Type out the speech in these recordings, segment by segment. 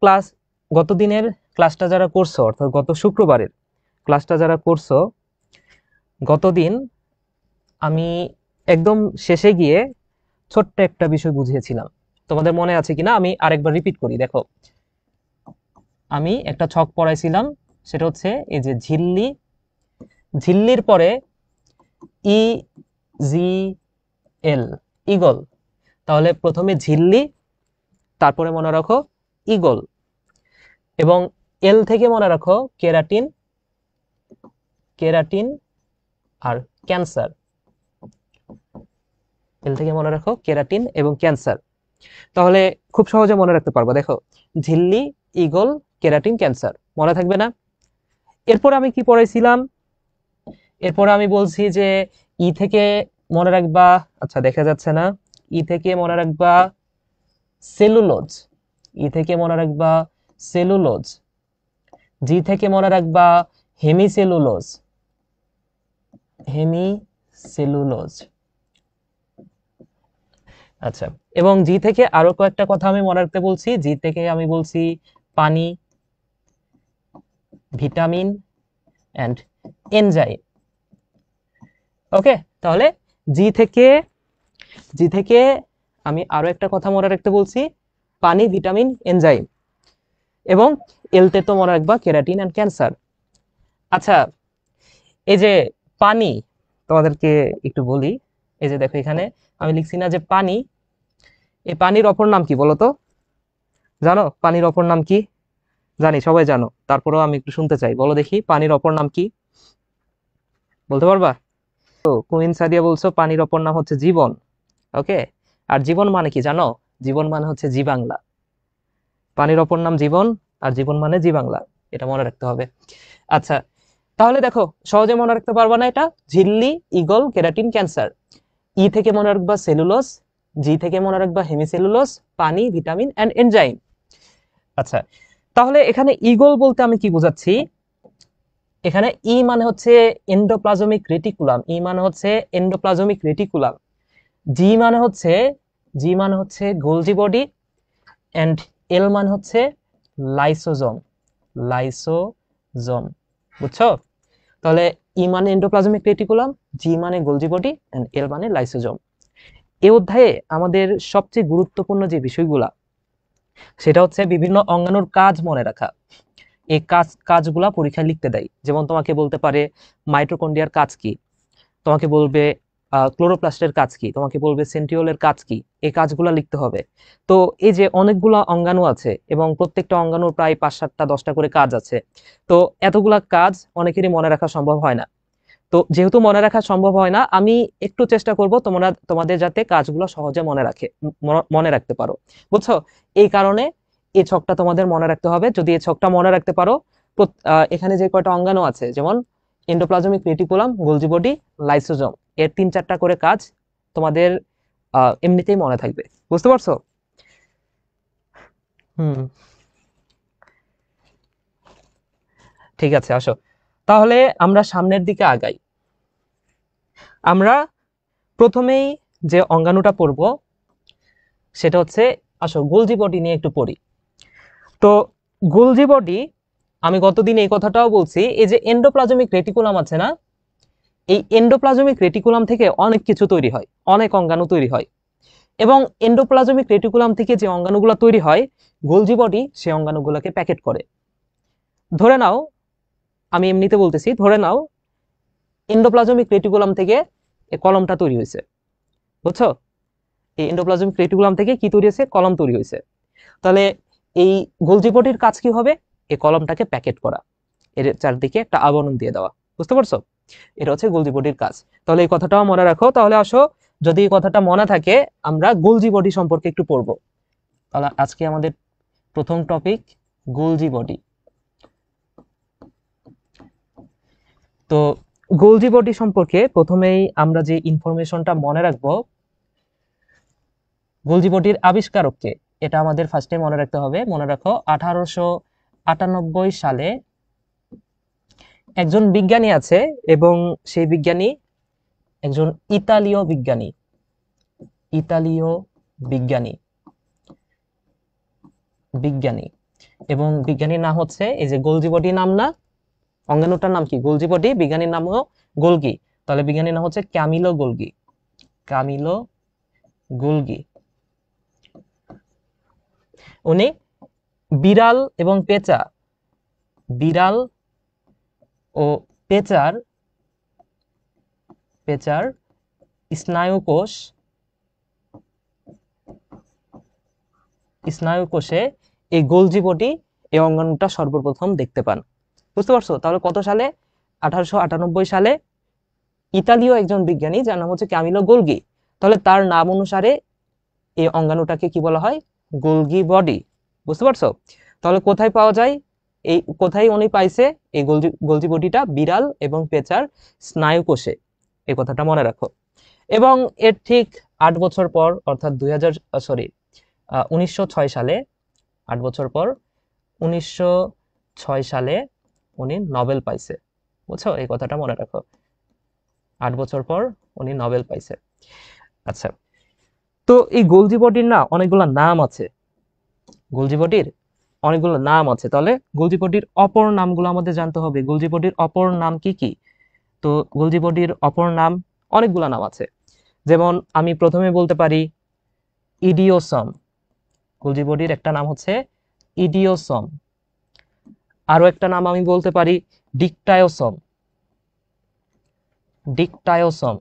Class গত দিনের ক্লাসটা যারা করছো, অর্থাৎ গত শুক্রবারের ক্লাসটা যারা করছো, গতদিন আমি একদম শেষে গিয়ে ছোট্ট একটা বিষয় বুঝিয়েছিলাম। তোমাদের মনে আছে কিনা আমি আরেকবার রিপিট করি। দেখো, আমি একটা ছক পড়াইছিলাম, সেটা হচ্ছে এই যে ঝিল্লি, ঝিল্লির পরে ই জি এল, ইগল। তাহলে প্রথমে ঝিল্লি, তারপরে মনে রাখো ইগল, এবং এল থেকে মনে রাখো কেরাটিন, কেরাটিন আর ক্যান্সার। এল থেকে মনে রাখো কেরাটিন এবং ক্যান্সার। তাহলে খুব সহজে মনে রাখতে পারবো। দেখো, ঝিল্লি, ইগল, কেরাটিন, ক্যান্সার, মনে থাকবে না? এরপর আমি কি পড়াইছিলাম? এরপর আমি বলছি যে ই থেকে মনে রাখবা, আচ্ছা দেখা যাচ্ছে না, ই থেকে মনে রাখবা সেলুলোজ, ই থেকে মনে রাখবা সেলুলোজ, জি থেকে মনে রাখবা হেমিসেলুলোজ, হেমিসেলুলোজ। আচ্ছা, এবং জি থেকে আরো কয়েকটা কথা আমি মনে রাখতে বলছি। জি থেকে আমি বলছি পানি, ভিটামিন এন্ড এনজাইম। ওকে, তাহলে জি থেকে, জি থেকে আমি আরো একটা কথা মনে রাখতে বলছি, পানি, ভিটামিন, এনজাইম, এবং এলতে তো মনে রাখবা কেরাটিন এন্ড ক্যান্সার। আচ্ছা, এই যে পানি, তোমাদেরকে একটু বলি। এই যে দেখো, এখানে আমি লিখছি না যে পানি, এই পানির অপর নাম কি বলো তো? জানো পানির অপর নাম কি? জানি সবাই জানো, তারপরেও আমি একটু শুনতে চাই, বলো দেখি পানির অপর নাম কি, বলতে পারবা? তো কুইন সাদিয়া বলছো পানির অপর নাম হচ্ছে জীবন। ওকে, আর জীবন মানে কি জানো? জীবন মানে হচ্ছে জি বাংলা। পানির অপর নাম জীবন, আর জীবন মানে জি বাংলা, এটা মনে রাখতে হবে। আচ্ছা, তাহলে দেখো সহজে মনে রাখতে পারবা না এটা? ঝিল্লি, ইগল, কেরাটিন, ক্যান্সার। ই থেকে মনে রাখবা সেলুলোজ, জি থেকে মনে রাখবা হেমিসেলুলোজ, পানি, ভিটামিন এন্ড এনজাইম। আচ্ছা, তাহলে এখানে ইগল বলতে আমি কি বোঝাচ্ছি? এখানে ই মানে হচ্ছে এন্ডোপ্লাজমিক রেটিকুলাম, ই মানে হচ্ছে এন্ডোপ্লাজমিক রেটিকুলাম। জি মানে হচ্ছে, জি মানে হচ্ছে গোলজি বডি, এন্ড এল মানে হচ্ছে লাইসোজোম, লাইসোজোম। বুঝছো? তাহলে ই মানে এন্ডোপ্লাজমিক রেটিকুলাম, জি মানে গোলজি বডি, এন্ড এল মানে লাইসোজোম। এই অধ্যায়ে আমাদের সবচেয়ে গুরুত্বপূর্ণ যে বিষয়গুলা, সেটা হচ্ছে বিভিন্ন অঙ্গাণুর কাজ মনে রাখা। এই কাজগুলা পরীক্ষায় লিখতে দেয়। যেমন তোমাকে বলতে পারে মাইটোকন্ড্রিয়ার কাজ কি, তোমাকে বলবে ক্লোরোপ্লাস্টের কাজ কি, তোমাকে বলবে সেন্ট্রিওলের কাজ কি, এই কাজগুলো লিখতে হবে। তো এই যে অনেকগুলো অঙ্গাণু আছে, এবং প্রত্যেকটা অঙ্গাণুর প্রায় 5, 7, 10টা করে কাজ আছে। তো এতগুলা কাজ অনেকেরই মনে রাখা সম্ভব হয় না। তো যেহেতু মনে রাখা সম্ভব হয় না, আমি একটু চেষ্টা করব তোমাদের যাতে কাজগুলো সহজে মনে রাখতে পারো। বুঝছো? এই কারণে এই ছকটা তোমাদের মনে রাখতে হবে। যদি এই ছকটা মনে রাখতে পারো, এখানে যে কয়টা অঙ্গাণু আছে, যেমন endoplasmic reticulum, Golgi body, lysosome, এর 3, 4টা করে কাজ তোমাদের এমনিতেই মনে থাকবে। বুঝতে পারছো? হুম, ঠিক আছে, আসো তাহলে আমরা সামনের দিকে আগাই। আমরা প্রথমেই যে অঙ্গাণুটা পড়ব সেটা হচ্ছে, আসো গোলজি বডি নিয়ে একটু পড়ি। তো গোলজি বডি, আমি গতদিন এই কথাটাও বলছি, এই যে এন্ডোপ্লাজমিক রেটিকুলাম আছে না, এই এন্ডোপ্লাজমিক রেটিকুলাম থেকে অনেক কিছু তৈরি হয়, অনেক অঙ্গাণু তৈরি হয়। এবং এন্ডোপ্লাজমিক রেটিকুলাম থেকে যে অঙ্গাণুগুলো তৈরি হয়, গোলজি বডি সেই অঙ্গাণুগুলোকে প্যাকেট করে। ধরে নাও, আমি এমনিতে বলতেছি, ধরে নাও এন্ডোপ্লাজমিক রেটিকুলাম থেকে এই কলমটা তৈরি হয়েছে। বুঝছো? এই এন্ডোপ্লাজমিক রেটিকুলাম থেকে কি তৈরি হয়েছে? কলম তৈরি হয়েছে। তাহলে এই গোলজি বডির কাজ কি হবে? এই কলমটাকে প্যাকেট করা, এর চারদিকে একটা আবরণ দিয়ে দেওয়া। বুঝতে পারছো? এটা হচ্ছে গোলজি বডির কাজ। তাহলে এই কথাটাও মনে রাখো। তাহলে আসো, যদি এই কথাটা মনে থাকে, আমরা গোলজি বডি সম্পর্কে একটু পড়বো। তাহলে আজকে আমাদের প্রথম টপিক গোলজি বডি। তো গোলজি বডি সম্পর্কে প্রথমেই আমরা যে ইনফরমেশনটা মনে রাখবো, গোলজি বডির আবিষ্কারককে, এটা আমাদের ফার্স্টে মনে রাখতে হবে। মনে রাখো 1898 সালে একজন বিজ্ঞানী আছে, এবং সেই বিজ্ঞানী একজন ইতালীয় বিজ্ঞানী, ইতালীয় বিজ্ঞানী, বিজ্ঞানী এবং বিজ্ঞানীর নাম হচ্ছে এই যে গোলজি বডি নাম না, অঙ্গাণুটার নাম কি? গোলজি বডি, বিজ্ঞানীর নাম হলো গোলগি। তাহলে বিজ্ঞানীর নাম হচ্ছে ক্যামিলো গোলগি, ক্যামিলো গোলগি। উনি বিড়াল এবং পেঁচা, বিড়াল ও পেঁচার পেঁচার স্নায়ুকোষ, স্নায়ুকোষে এই গোলজি বডি, এই অঙ্গাণুটা সর্বপ্রথম দেখতে পান। বুঝতে পারছো? তাহলে কত সালে? 1898 সালে ইতালীয় একজন বিজ্ঞানী যার নাম হচ্ছে ক্যামিলো গোলগি, তাহলে তার নাম অনুসারে এই অঙ্গাণুটাকে কি বলা হয়? Golgi body. বুঝতে পারছো? তাহলে কোথায় পাওয়া যায়? এই কোথায় উনি পাইছে এই গোলজি বডিটা? বিড়াল এবং পেঁচার স্নায়ুকোষে। এই কথাটা মনে রাখো। এবং এর ঠিক 8 বছর পর, অর্থাৎ 1906 সালে, 8 বছর পর 1906 সালে উনি নোবেল পাইছে। বুঝছো? এই কথাটা মনে রাখো, 8 বছর পর উনি নোবেল পাইছে। আচ্ছা, তো এই গোলজি বডির না অনেকগুলো নাম আছে, গোলজি বডির অনেকগুলো নাম আছে। তাহলে গোলজি বডির অপর নামগুলো আমাদের জানতে হবে। গোলজি বডির অপর নাম কি কি? তো গোলজি বডির অপর নাম অনেকগুলো নাম আছে। যেমন আমি প্রথমে বলতে পারি ইডিওসম। গোলজি বডির একটা নাম হচ্ছে ইডিওসম। আরো একটা নাম আমি বলতে পারি ডিকটায়োসম, ডিকটায়োসম।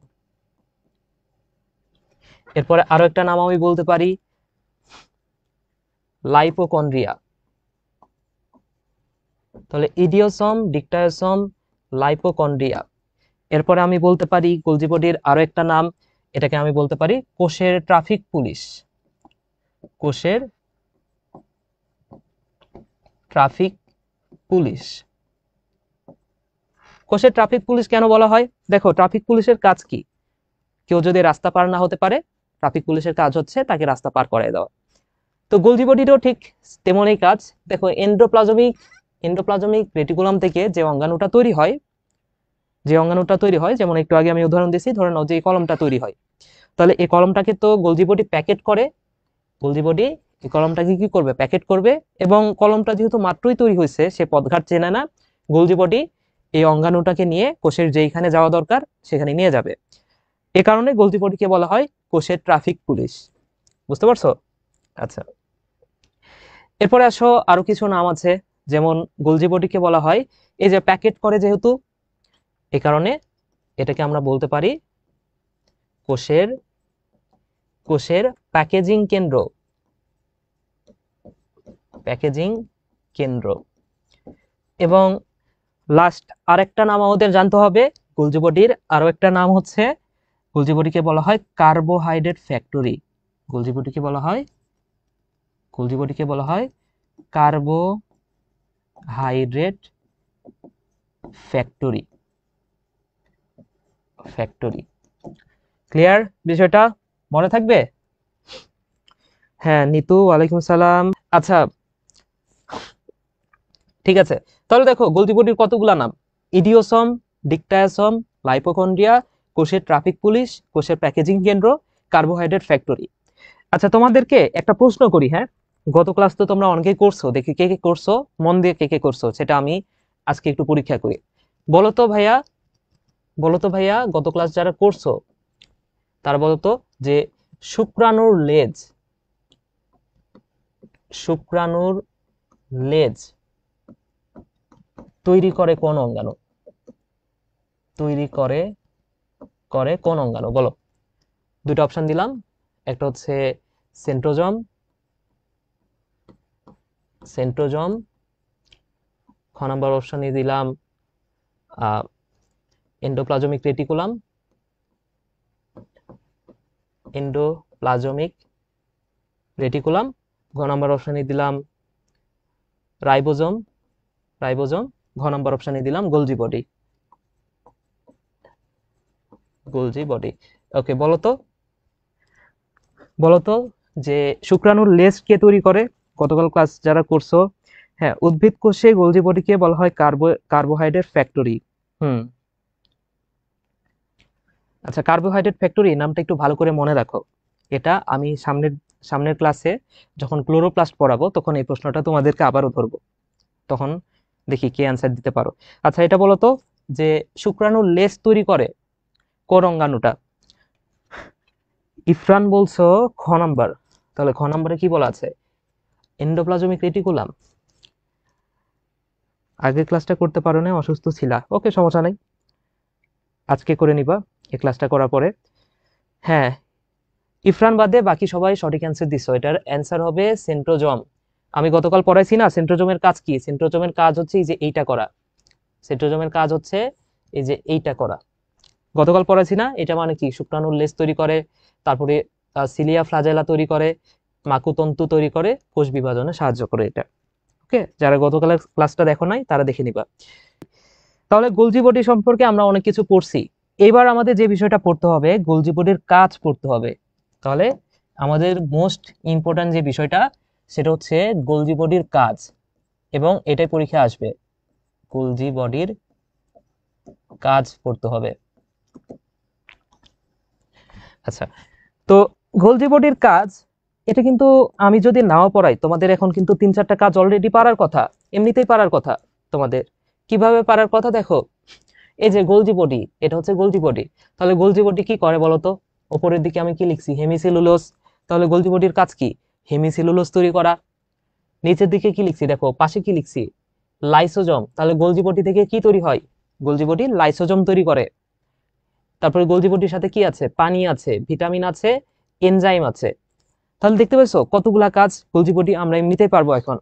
এরপরে আরো একটা নাম আমি বলতে পারি লাইপোকন্ড্রিয়া। তাহলে ইডিওসম, ডিকটায়োসম, লাইপোকন্ড্রিয়া। এরপরে আমি বলতে পারি গোলজি বডির আরো একটা নাম, এটাকে আমি বলতে পারি কোষের ট্রাফিক পুলিশ, কোষের ট্রাফিক পুলিশ। কোষের ট্রাফিক পুলিশ কেন বলা হয়? দেখো, ট্রাফিক পুলিশের কাজ কি? কেউ যদি রাস্তা পার না হতে পারে, ট্রাফিক পুলিশের কাজ হচ্ছে তাকে রাস্তা পার করায় দেওয়া। তো গোলজি বডিরও ঠিক তেমনই কাজ। দেখো, এন্ডোপ্লাজমিক রেটিকুলাম থেকে যে অঙ্গাণুটা তৈরি হয়, যেমন একটু আগে আমি উদাহরণ দিয়েছি, ধরে নাও যে এই কলমটা তৈরি হয়, তাহলে এই কলমটাকে তো গোলজি বডি প্যাকেট করে। গোলজি বডি এই কলমটাকে কি করবে? প্যাকেট করবে। এবং কলমটা যেহেতু মাত্রই তৈরি হয়েছে, সে পথঘাট চেনে না, গোলজি বডি এই অঙ্গাণুটাকে নিয়ে কোষের যেখানে যাওয়া দরকার সেখানে নিয়ে যাবে। এ কারণে গোলজি বডিকে বলা হয় কোষের ট্রাফিক পুলিশ। বুঝতে পারছো? আচ্ছা, এরপরে আসো, আরো কিছু নাম আছে। যেমন গোলজি বডিকে বলা হয় এই যে প্যাকেট করে, যেহেতু এ কারণে এটাকে আমরা বলতে পারি কোষের কোষের প্যাকেজিং কেন্দ্র, প্যাকেজিং কেন্দ্র। এবং লাস্ট আরেকটা নাম আমাদের জানতে হবে, গোলজি বডির আরো একটা নাম হচ্ছে, গোলজি বডিকে বলা হয় কার্বোহাইড্রেট ফ্যাক্টরি। গোলজি বডিকে বলা হয় কার্বোহাইড্রেট ফ্যাক্টরি। ক্লিয়ার বিষয়টা? মনে থাকবে? হ্যাঁ, নিতু, ওয়ালাইকুম সালাম। আচ্ছা, ঠিক আছে। তাহলে দেখো, গোলজি বডির কতগুলা নাম: ইডিওসম, ডিকটায়োসম, লাইপোকন্ড্রিয়া, কোষের ট্রাফিক পুলিশ, কোষের প্যাকেজিং কেন্দ্র, কার্বোহাইড্রেট ফ্যাক্টরি। আচ্ছা, তোমাদেরকে একটা প্রশ্ন করি। হ্যাঁ, গত ক্লাস তো তোমরা অনেকেই করছো, দেখি কে কে করছো, মন দিয়ে কে কে করছো সেটা আমি আজকে একটু পরীক্ষা করি। বলো তো ভাইয়া, গত ক্লাস যারা করছো তারা বলো তো যে শুক্রাণুর লেজ তৈরি করে কোন অঙ্গাণু? কোন অঙ্গাণু বলো? দুটো অপশন দিলাম, একটা হচ্ছে সেন্ট্রোজম, খ নাম্বার অপশনে দিলাম এন্ডোপ্লাজমিক রেটিকুলাম, ঘ নাম্বার অপশনে দিলাম রাইবোজোম, ঘ নাম্বার অপশনে দিলাম গোলজি বডি। ওকে, বলো তো যে শুক্রাণুর লেজ কে তৈরি করে? গতকাল ক্লাস যারা করছো, হ্যাঁ, উদ্ভিদ কোষে গোলজি বডিকে বলা হয় কার্বোহাইড্রেট ফ্যাক্টরি। আচ্ছা, কার্বোহাইড্রেট ফ্যাক্টরি নামটা একটু ভালো করে মনে রাখো। এটা আমি সামনের ক্লাসে যখন ক্লোরোপ্লাস্ট পড়াবো তখন এই প্রশ্নটা তোমাদেরকে আবারও ধরবো, তখন দেখি কে অ্যান্সার দিতে পারো। আচ্ছা, এটা বলো তো যে শুক্রাণুর লেজ তৈরি করে কোন অঙ্গাণুটা? ইফরান বলছো খ নাম্বার। তাহলে খ নাম্বারে কি বলা আছে? Endoplasmic reticulum. আগের ক্লাসটা করতে পারো না, অসুস্থ ছিলা, ওকে সমস্যা নাই, আজকে করে নিবা এই ক্লাসটা করার পরে। হ্যাঁ, ইফরান বাদে বাকি সবাই সঠিক অ্যান্সার দিছো, এটার অ্যান্সার হবে সেন্ট্রোজোম। আমি গতকাল পড়াইছি না সেন্ট্রোজোমের কাজ কি? সেন্ট্রোজোমের কাজ হচ্ছে এই যে এইটা করা, সেন্ট্রোজোমের কাজ হচ্ছে এই যে এইটা করা, গতকাল পড়াইছি না? এটা মানে কি, শুক্রাণুর লেজ তৈরি করে, তারপরে সিলিয়া ফ্লাজেলা তৈরি করে, মাকুতন্তু তৈরি করে, কোষ বিভাজনে সাহায্য করে এটা। ওকে, যারা গতকালের ক্লাসটা দেখো নাই তারা দেখে নিবা। তাহলে গোলজি বডি সম্পর্কে আমরা অনেক কিছু পড়ছি, এবার আমাদের যে বিষয়টা পড়তে হবে গোলজি বডির কাজ পড়তে হবে। তাহলে আমাদের মোস্ট ইম্পর্ট্যান্ট যে বিষয়টা সেটা হচ্ছে গোলজি বডির কাজ, এবং এটাই পরীক্ষা আসবে, গোলজি বডির কাজ পড়তে হবে। আচ্ছা, তো গোলজি বডির কাজ এটা কিন্তু আমি যদি নাও পড়াই তোমাদের এখন কিন্তু 3-4টা কাজ অলরেডি পারার কথা, এমনিতেই পারার কথা তোমাদের। কিভাবে পারার কথা দেখো, এই যে গোলজি বডি, এটা হচ্ছে গোলজি বডি। তাহলে গোলজি বডি কি করে বলো তো? উপরের দিকে আমি কি লিখছি? হেমিসেলুলোজ। তাহলে গোলজি বডির কাজ কি? হেমিসেলুলোজ তৈরি করা। নিচের দিকে কি লিখছি দেখো, পাশে কি লিখছি? লাইসোজোম। তাহলে গোলজি বডি থেকে কি তৈরি হয়? গোলজি বডি লাইসোজোম তৈরি করে। তারপরে গোলজি বডির সাথে কি আছে? পানি আছে, ভিটামিন আছে, এনজাইম আছে। তাহলে দেখতে পাচ্ছ কতগুলা কাজ গোলজি বডি আমরা এমনিতেই পারবো এখন।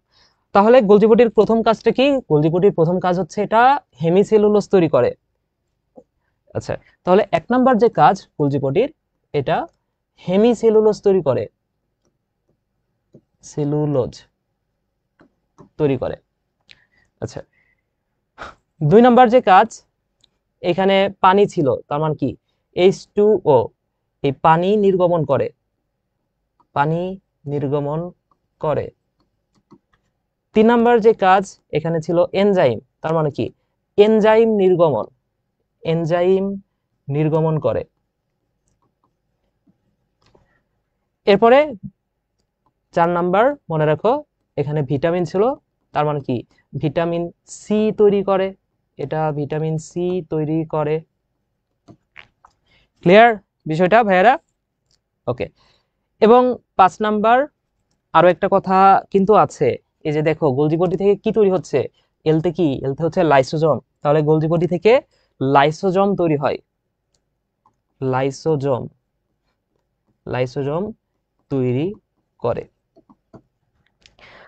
তাহলে গোলজি বডির প্রথম কাজটা কি? গোলজি বডির প্রথম কাজ হচ্ছে এটা হেমিসেলুলোজ তৈরি করে। আচ্ছা, তাহলে 1 নাম্বার যে কাজ গোলজি বডির, এটা হেমিসেলুলোজ তৈরি করে, সেলুলোজ তৈরি করে। আচ্ছা, 2 নাম্বার যে কাজ, এখানে পানি ছিল, তার মানে কি H2O, এই পানি নির্গমন করে, পানি নির্গমন করে। 3 নাম্বার যে কাজ, এখানে ছিল এনজাইম, তার মানে কি এনজাইম নির্গমন, এনজাইম নির্গমন করে। এরপরে 4 নাম্বার মনে রাখো, এখানে ভিটামিন ছিল, তার মানে কি ভিটামিন সি তৈরি করে, এটা ভিটামিন সি তৈরি করে। ক্লিয়ার বিষয়টা ভাইয়ারা? ওকে, এবং 5 নাম্বার আরো একটা কথা কিন্তু আছে, এই যে দেখো গোলজি বডি থেকে কি তৈরি হচ্ছে? এলতে কি? এলতে হচ্ছে লাইসোজোম। তাহলে গোলজি বডি থেকে লাইসোজোম তৈরি হয়, লাইসোজোম, লাইসোজোম তৈরি করে।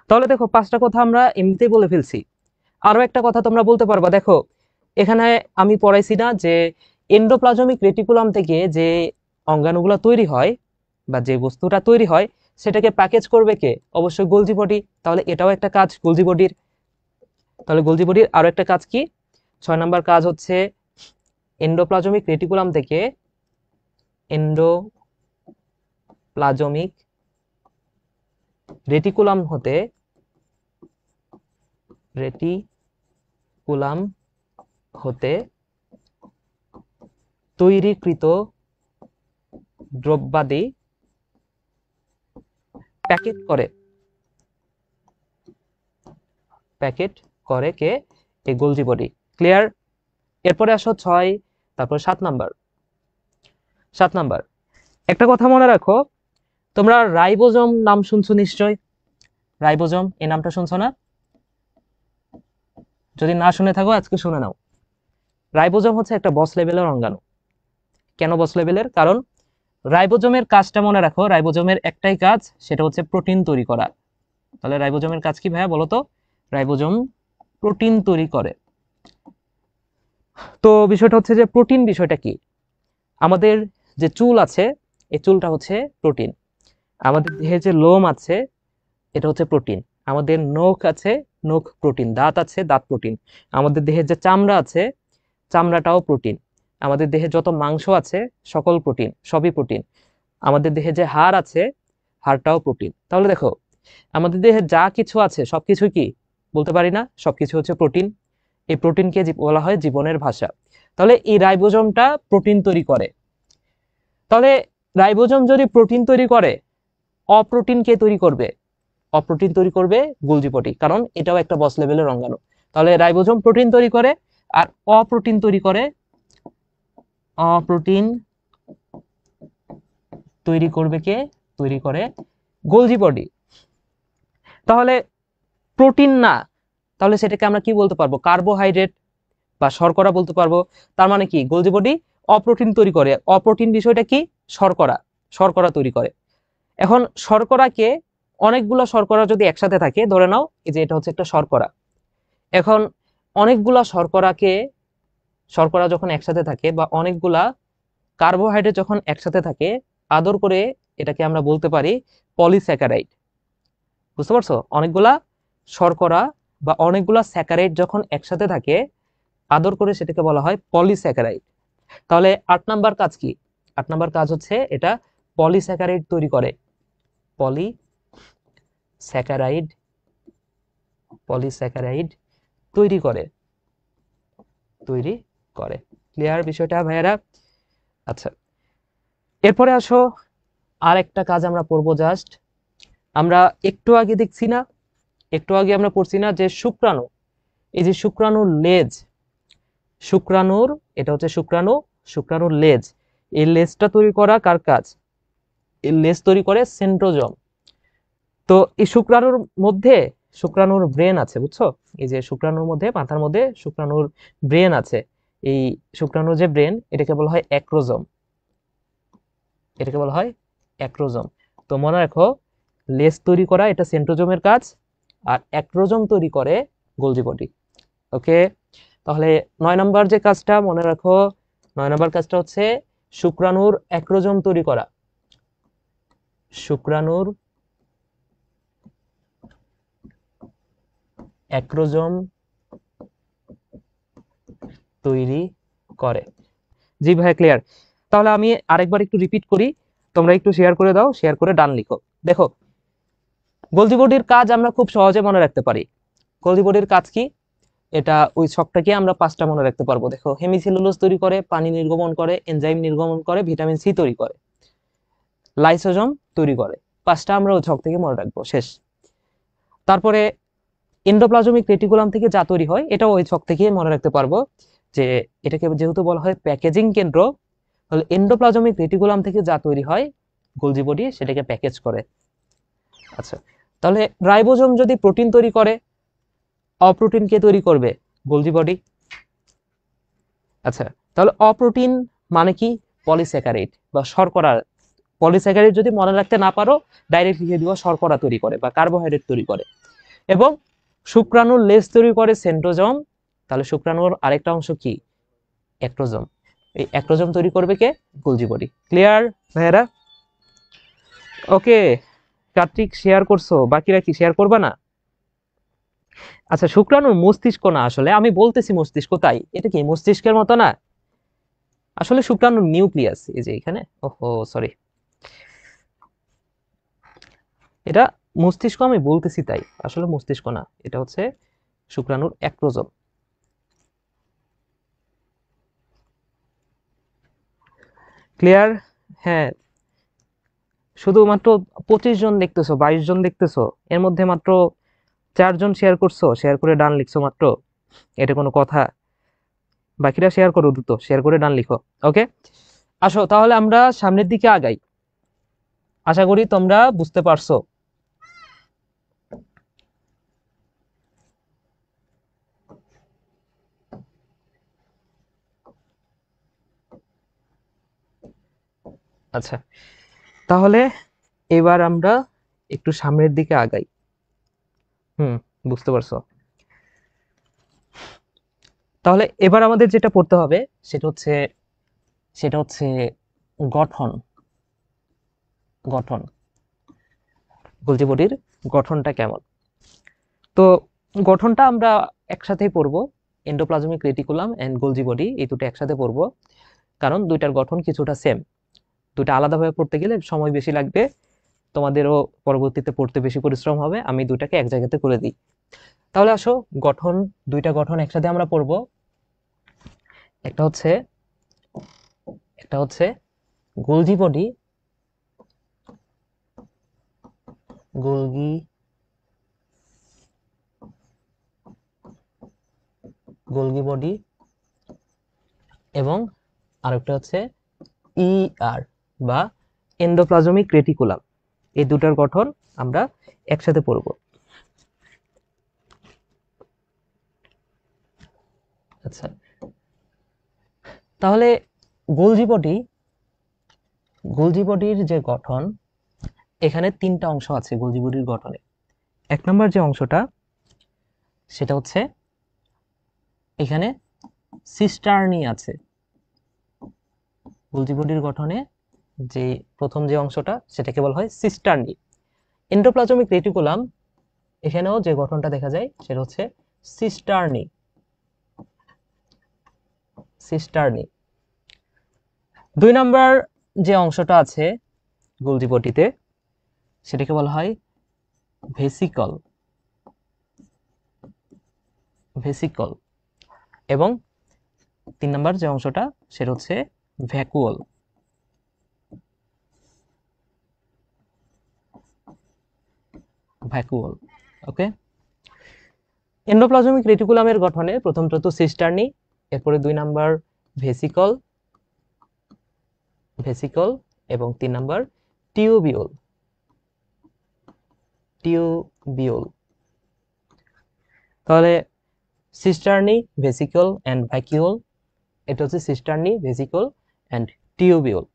তাহলে দেখো 5টা কথা আমরা এমনিতেই বলে ফেলছি। আরো একটা কথা তোমরা বলতে পারবা, দেখো এখানে আমি পড়াইছি না যে এন্ডোপ্লাজমিক রেটিকুলাম থেকে যে অঙ্গাণুগুলো তৈরি হয় বা যে বস্তুটা তৈরি হয় সেটাকে প্যাকেজ করবে কে? অবশ্যই গোলজি বডি। তাহলে এটাও একটা কাজ গোলজি বডির। তাহলে গোলজি বডির আরো একটা কাজ কি? 6 নাম্বার কাজ হচ্ছে এন্ডোপ্লাজমিক রেটিকুলাম থেকে, এন্ডোপ্লাজমিক রেটিকুলাম হতে, রেটিকুলাম হতে তৈরিকৃত দ্রব্যাদি প্যাকেট করে, প্যাকেট করে কে? এই গোলজি বডি। ক্লিয়ার? এরপরে আসো 6, তারপর 7 নাম্বার। 7 নাম্বার একটা কথা মনে রাখো, তোমরা রাইবোজোম নাম শুনছো নিশ্চয়, রাইবোজোম এই নামটা শুনছো না? যদি না শুনে থাকো আজকে শুনে নাও। রাইবোজোম হচ্ছে একটা বস লেভেলের অঙ্গাণু। কেন বস লেভেলের? কারণ রাইবোজোমের কাজটা মনে রাখো, রাইবোজোমের একটাই কাজ, সেটা হচ্ছে প্রোটিন তৈরি করা। তাহলে রাইবোজোমের কাজ কি ভাইয়া বলো তো? রাইবোজোম প্রোটিন তৈরি করে। তো বিষয়টা হচ্ছে যে প্রোটিন বিষয়টা কি, আমাদের যে চুল আছে এই চুলটা হচ্ছে প্রোটিন, আমাদের দেহে যে লোম আছে এটা হচ্ছে প্রোটিন, আমাদের নখ আছে নখ প্রোটিন, দাঁত আছে দাঁত প্রোটিন, আমাদের দেহে যে চামড়া আছে চামড়াটাও প্রোটিন, আমাদের দেহে যত মাংস আছে সকল প্রোটিন, সবই প্রোটিন, আমাদের দেহে যে হাড় আছে হাড়টাও প্রোটিন। তাহলে দেখো আমাদের দেহে যা কিছু আছে সবকিছু কি বলতে পারি না, সবকিছু হচ্ছে প্রোটিন। এই প্রোটিনকে বলা হয় জীবনের ভাষা। তাহলে এই রাইবোজোমটা প্রোটিন তৈরি করে। তাহলে রাইবোজোম যদি প্রোটিন তৈরি করে অপ্রোটিন কে তৈরি করবে? অপ্রোটিন তৈরি করবে গোলজি বডি, কারণ এটাও একটা বস লেভেলের অঙ্গাণু। তাহলে রাইবোজোম প্রোটিন তৈরি করে, আর অপ্রোটিন তৈরি করে, অপ্রোটিন তৈরি করবে কে? তৈরি করে গোলজি বডি। তাহলে প্রোটিন না, তাহলে সেটাকে আমরা কি বলতে পারবো? কার্বোহাইড্রেট বা শর্করা বলতে পারবো। তার মানে কি, গোলজি বডি অপ্রোটিন তৈরি করে। অপ্রোটিন বিষয়টা কি? শর্করা, শর্করা তৈরি করে। এখন শর্করাকে, অনেকগুলো শর্করা যদি একসাথে থাকে, ধরে নাও এই যে এটা হচ্ছে একটা শর্করা। এখন অনেকগুলা শর্করাকে, শর্করা যখন একসাথে থাকে বা অনেকগুলা কার্বোহাইড্রেট যখন একসাথে থাকে, আদর করে এটাকে আমরা বলতে পারি পলিস্যাকারাইড। বুঝতে পারছো? অনেকগুলা শর্করা বা অনেকগুলা স্যাকারাইড যখন একসাথে থাকে, আদর করে সেটাকে বলা হয় পলিস্যাকারাইড। তাহলে 8 নাম্বার কাজ কি? 8 নাম্বার কাজ হচ্ছে এটা পলিস্যাকারাইড তৈরি করে। পলিস্যাকারাইড, পলিস্যাকারাইড তৈরি করে, তৈরি করে। ক্লিয়ার বিষয়টা ভাইয়ারা? আচ্ছা, এরপরে আসো আর একটা কাজ আমরা পড়বো। জাস্ট আমরা একটু আগে দেখছি না, একটু আগে আমরা পড়ছি না যে শুক্রাণু, এই যে শুক্রাণুর লেজ, শুক্রাণুর, এটা হচ্ছে শুক্রাণু, শুক্রাণুর লেজ, এই লেজটা তৈরি করা কার কাজ? এই লেজ তৈরি করে সেন্ট্রোজোম। তো এই শুক্রাণুর মধ্যে, শুক্রাণুর ব্রেন আছে, বুঝছো? এই যে শুক্রাণুর মধ্যে, মাথার মধ্যে শুক্রাণুর ব্রেন আছে। এই শুক্রাণুর যে ব্রেন, এটাকে বলা হয় অ্যাক্রোজোম, এটাকে বলা হয় অ্যাক্রোজোম। তো মনে রাখো, লেজ তৈরি করা এটা সেন্ট্রোজোমের কাজ, আর অ্যাক্রোজোম তৈরি করে গোলজি বডি। ওকে, তাহলে 9 নম্বর যে কাজটা মনে রাখো, 9 নম্বর কাজটা হচ্ছে শুক্রাণুর অ্যাক্রোজোম তৈরি করা। শুক্রাণুর অ্যাক্রোজোম তৈরি করে। জি ভাই, ক্লিয়ার। তাহলে আমি আরেকবার একটু রিপিট করি, তোমরা একটু শেয়ার করে দাও, শেয়ার করে ডান লিখো। দেখো, গোলজি বডির কাজ আমরা খুব সহজে মনে রাখতে পারি। গোলজি বডির কাজ কি? এটা ওই ছকটাকে আমরা 5টা মনে রাখতে পারবো। দেখো, হেমিসেলুলোজ তৈরি করে, পানি নির্গমন করে, এনজাইম নির্গমন করে, ভিটামিন সি তৈরি করে, লাইসোজোম তৈরি করে। 5টা আমরা ওই ছক থেকে মনে রাখবো, শেষ। তারপরে এন্ডোপ্লাজমিক রেটিকুলাম থেকে যা তৈরি হয়, এটাও ওই ছক থেকে মনে রাখতে পারবো, যে এটাকে যেহেতু বলা হয় প্যাকেজিং কেন্দ্র, তাহলে এন্ডোপ্লাজমিক রেটিকুলাম থেকে যা তৈরি হয় গোলজি বডি সেটাকে প্যাকেজ করে। আচ্ছা, তাহলে রাইবোজোম যদি প্রোটিন তৈরি করে, অপ্রোটিন কে তৈরি করবে? Golgi body. আচ্ছা, তাহলে অপ্রোটিন মানে কি? পলিস্যাকারাইড বা শর্করা। পলিস্যাকারাইড যদি মনে রাখতে না পারো, ডাইরেক্ট লিখে দিও শর্করা তৈরি করে বা কার্বোহাইড্রেট তৈরি করে। এবং শুক্রাণুর লেজ তৈরি করে সেন্ট্রোজোম, তাহলে শুক্রাণুর আরেকটা অংশ কি? অ্যাক্রোজোম। এই অ্যাক্রোজোম তৈরি করবে কে? Golgi body. ক্লিয়ার ভাইয়েরা? ওকে, কার্তিক শেয়ার করছো, বাকিরা কি শেয়ার করবা না? আচ্ছা, শুক্রাণুর মস্তিষ্ক না, আসলে আমি বলতেছি মস্তিষ্ক, তাই এটা কি মস্তিষ্কের মতো না? আসলে শুক্রাণুর নিউক্লিয়াস এই যে এখানে, ওহো সরি, এটা মস্তিষ্ক আমি বলতেছি, তাই আসলে মস্তিষ্ক না, এটা হচ্ছে শুক্রাণুর অ্যাক্রোজোম। ক্লিয়ার? হ্যাঁ, শুধুমাত্র 25 জন দেখতেছো, 22 জন দেখতেছো, এর মধ্যে মাত্র 4 জন শেয়ার করছো, শেয়ার করে ডান লিখছো মাত্র, এটা কোনো কথা? বাকিরা শেয়ার করো দ্রুত, শেয়ার করে ডান লিখো। ওকে, আসো তাহলে আমরা সামনের দিকে আগাই। আশা করি তোমরা বুঝতে পারছো। আচ্ছা, তাহলে এবার আমরা একটু সামনের দিকে আগাই। বুঝতে পারছো? তাহলে এবার আমাদের যেটা পড়তে হবে সেটা হচ্ছে, সেটা হচ্ছে গঠন। গঠন, গোলজি বডির গঠনটা কেমন? তো গঠনটা আমরা একসাথেই পড়বো, endoplasmic reticulum and Golgi body, এই দুটো একসাথে পড়বো, কারণ দুইটার গঠন কিছুটা সেম। দুটো আলাদাভাবে পড়তে গেলে সময় বেশি লাগবে, তোমাদেরও পরবর্তীতে পড়তে বেশি পরিশ্রম হবে, আমি দুইটাকে এক জায়গাতে করে দিই। তাহলে আসো, গঠন, দুইটা গঠন একসাথে আমরা পড়বো। একটা হচ্ছে, একটা হচ্ছে গোলজি বডি, গোলগি বডি এবং আরেকটা হচ্ছে ইআর বা এন্ডোপ্লাজমিক রেটিকুলাম। এই দুটার গঠন আমরা একসাথে পড়ব। আচ্ছা, তাহলে গোলজি বডির যে গঠন, এখানে তিনটা অংশ আছে গোলজি বডির গঠনে। এক নম্বর যে অংশটা সেটা হচ্ছে এখানে সিস্টার্নি আছে। গোলজি বডির গঠনে যে প্রথম যে অংশটা সেটাকে বলা হয় সিস্টার্নি। এন্ডোপ্লাজমিক রেটিকুলাম, এখানেও যে গঠনটা দেখা যায় সেটা হচ্ছে সিস্টার্নি। দুই নাম্বার যে অংশটা আছে গোলজি বডিতে সেটাকে বলা হয় ভেসিকল। এবং তিন নাম্বার যে অংশটা সেটা হচ্ছে ভ্যাকুয়াল। ওকে, এন্ডোপ্লাজমিক রেটিকুলামের গঠনে প্রথমটা তো সিস্টার্নি, এরপরে দুই নাম্বার ভেসিকল এবং তিন নাম্বার টিউবিউল। তাহলে সিস্টার্নি, ভেসিকল এন্ড ভ্যাকুয়াল, এটা হচ্ছে সিস্টার্নি, ভেসিকল এন্ড টিউবিউল।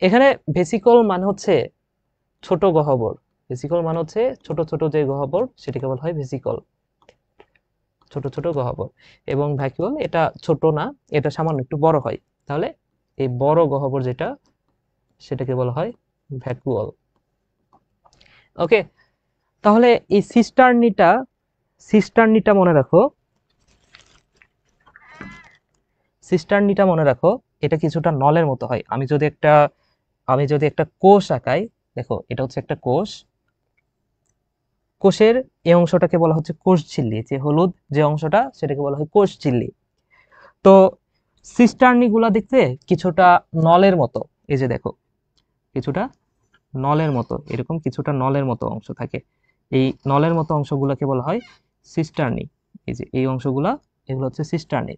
এখানে ভেসিকল মানে হচ্ছে ছোট গহ্বর, ছোট ছোট যে গহ্বর সেটাকে বলা হয় ভেসিকল, ছোট গহ্বর। এবং ভ্যাকুয়াল এটা ছোট না, এটা সামান্য একটু বড় হয়। তাহলে এই বড় গহ্বর যেটা সেটাকে বলা হয় ভ্যাকুয়াল। ওকে, তাহলে এই সিস্টার্নিটা মনে রাখো, এটা কিছুটা নলের মতো হয়। আমি যদি একটা কোষ আঁকাই, দেখো এটা হচ্ছে একটা কোষের এই অংশটাকে বলা হচ্ছে কোষঝিল্লি, যে হলুদ যে অংশটা সেটাকে বলা হয় কোষঝিল্লি। তো সিস্টার্নি গুলা দেখতে কিছুটা নলের মতো, এই যে দেখো কিছুটা নলের মতো, এরকম কিছুটা নলের মতো অংশ থাকে। এই নলের মতো অংশগুলোকে বলা হয় সিস্টার্নি। এই যে এই অংশগুলা, এগুলো হচ্ছে সিস্টার্নি।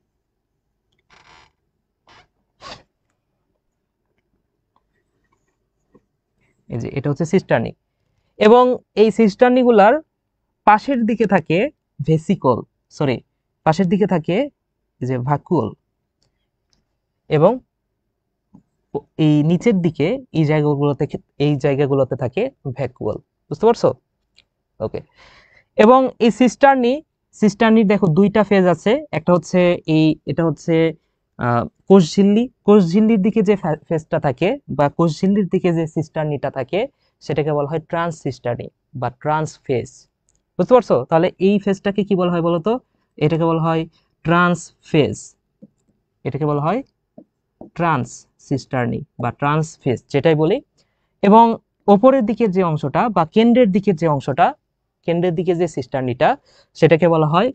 এই যে এটা হচ্ছে সিস্টার্নি। এবং এই সিস্টার্নিগুলার পাশের দিকে থাকে যে ভ্যাকুয়াল, এবং এই নিচের দিকে এই জায়গাগুলোতে থাকে ভ্যাকুয়াল। বুঝতে পারছো? ওকে, এবং এই সিস্টার্নির দেখো দুইটা ফেজ আছে। একটা হচ্ছে এটা হচ্ছে কোষঝিল্লির দিকে যে ফেজটা থাকে বা কোষঝিল্লির দিকে যে সিস্টার্নিটা থাকে সেটাকে বলা হয় ট্রান্সসিস্টার্নি বা ট্রান্সফেজ। বুঝতে পারছো? তাহলে এই ফেজটাকে কি বলা হয় বলতো? এটাকে বলা হয় ট্রান্সফেজ, এটাকে বলা হয় ট্রান্সসিস্টার্নি বা ট্রান্সফেজ, যেটাই বলি। এবং ওপরের দিকে যে অংশটা বা কেন্দ্রের দিকে যে সিস্টার্নিটা সেটাকে বলা হয়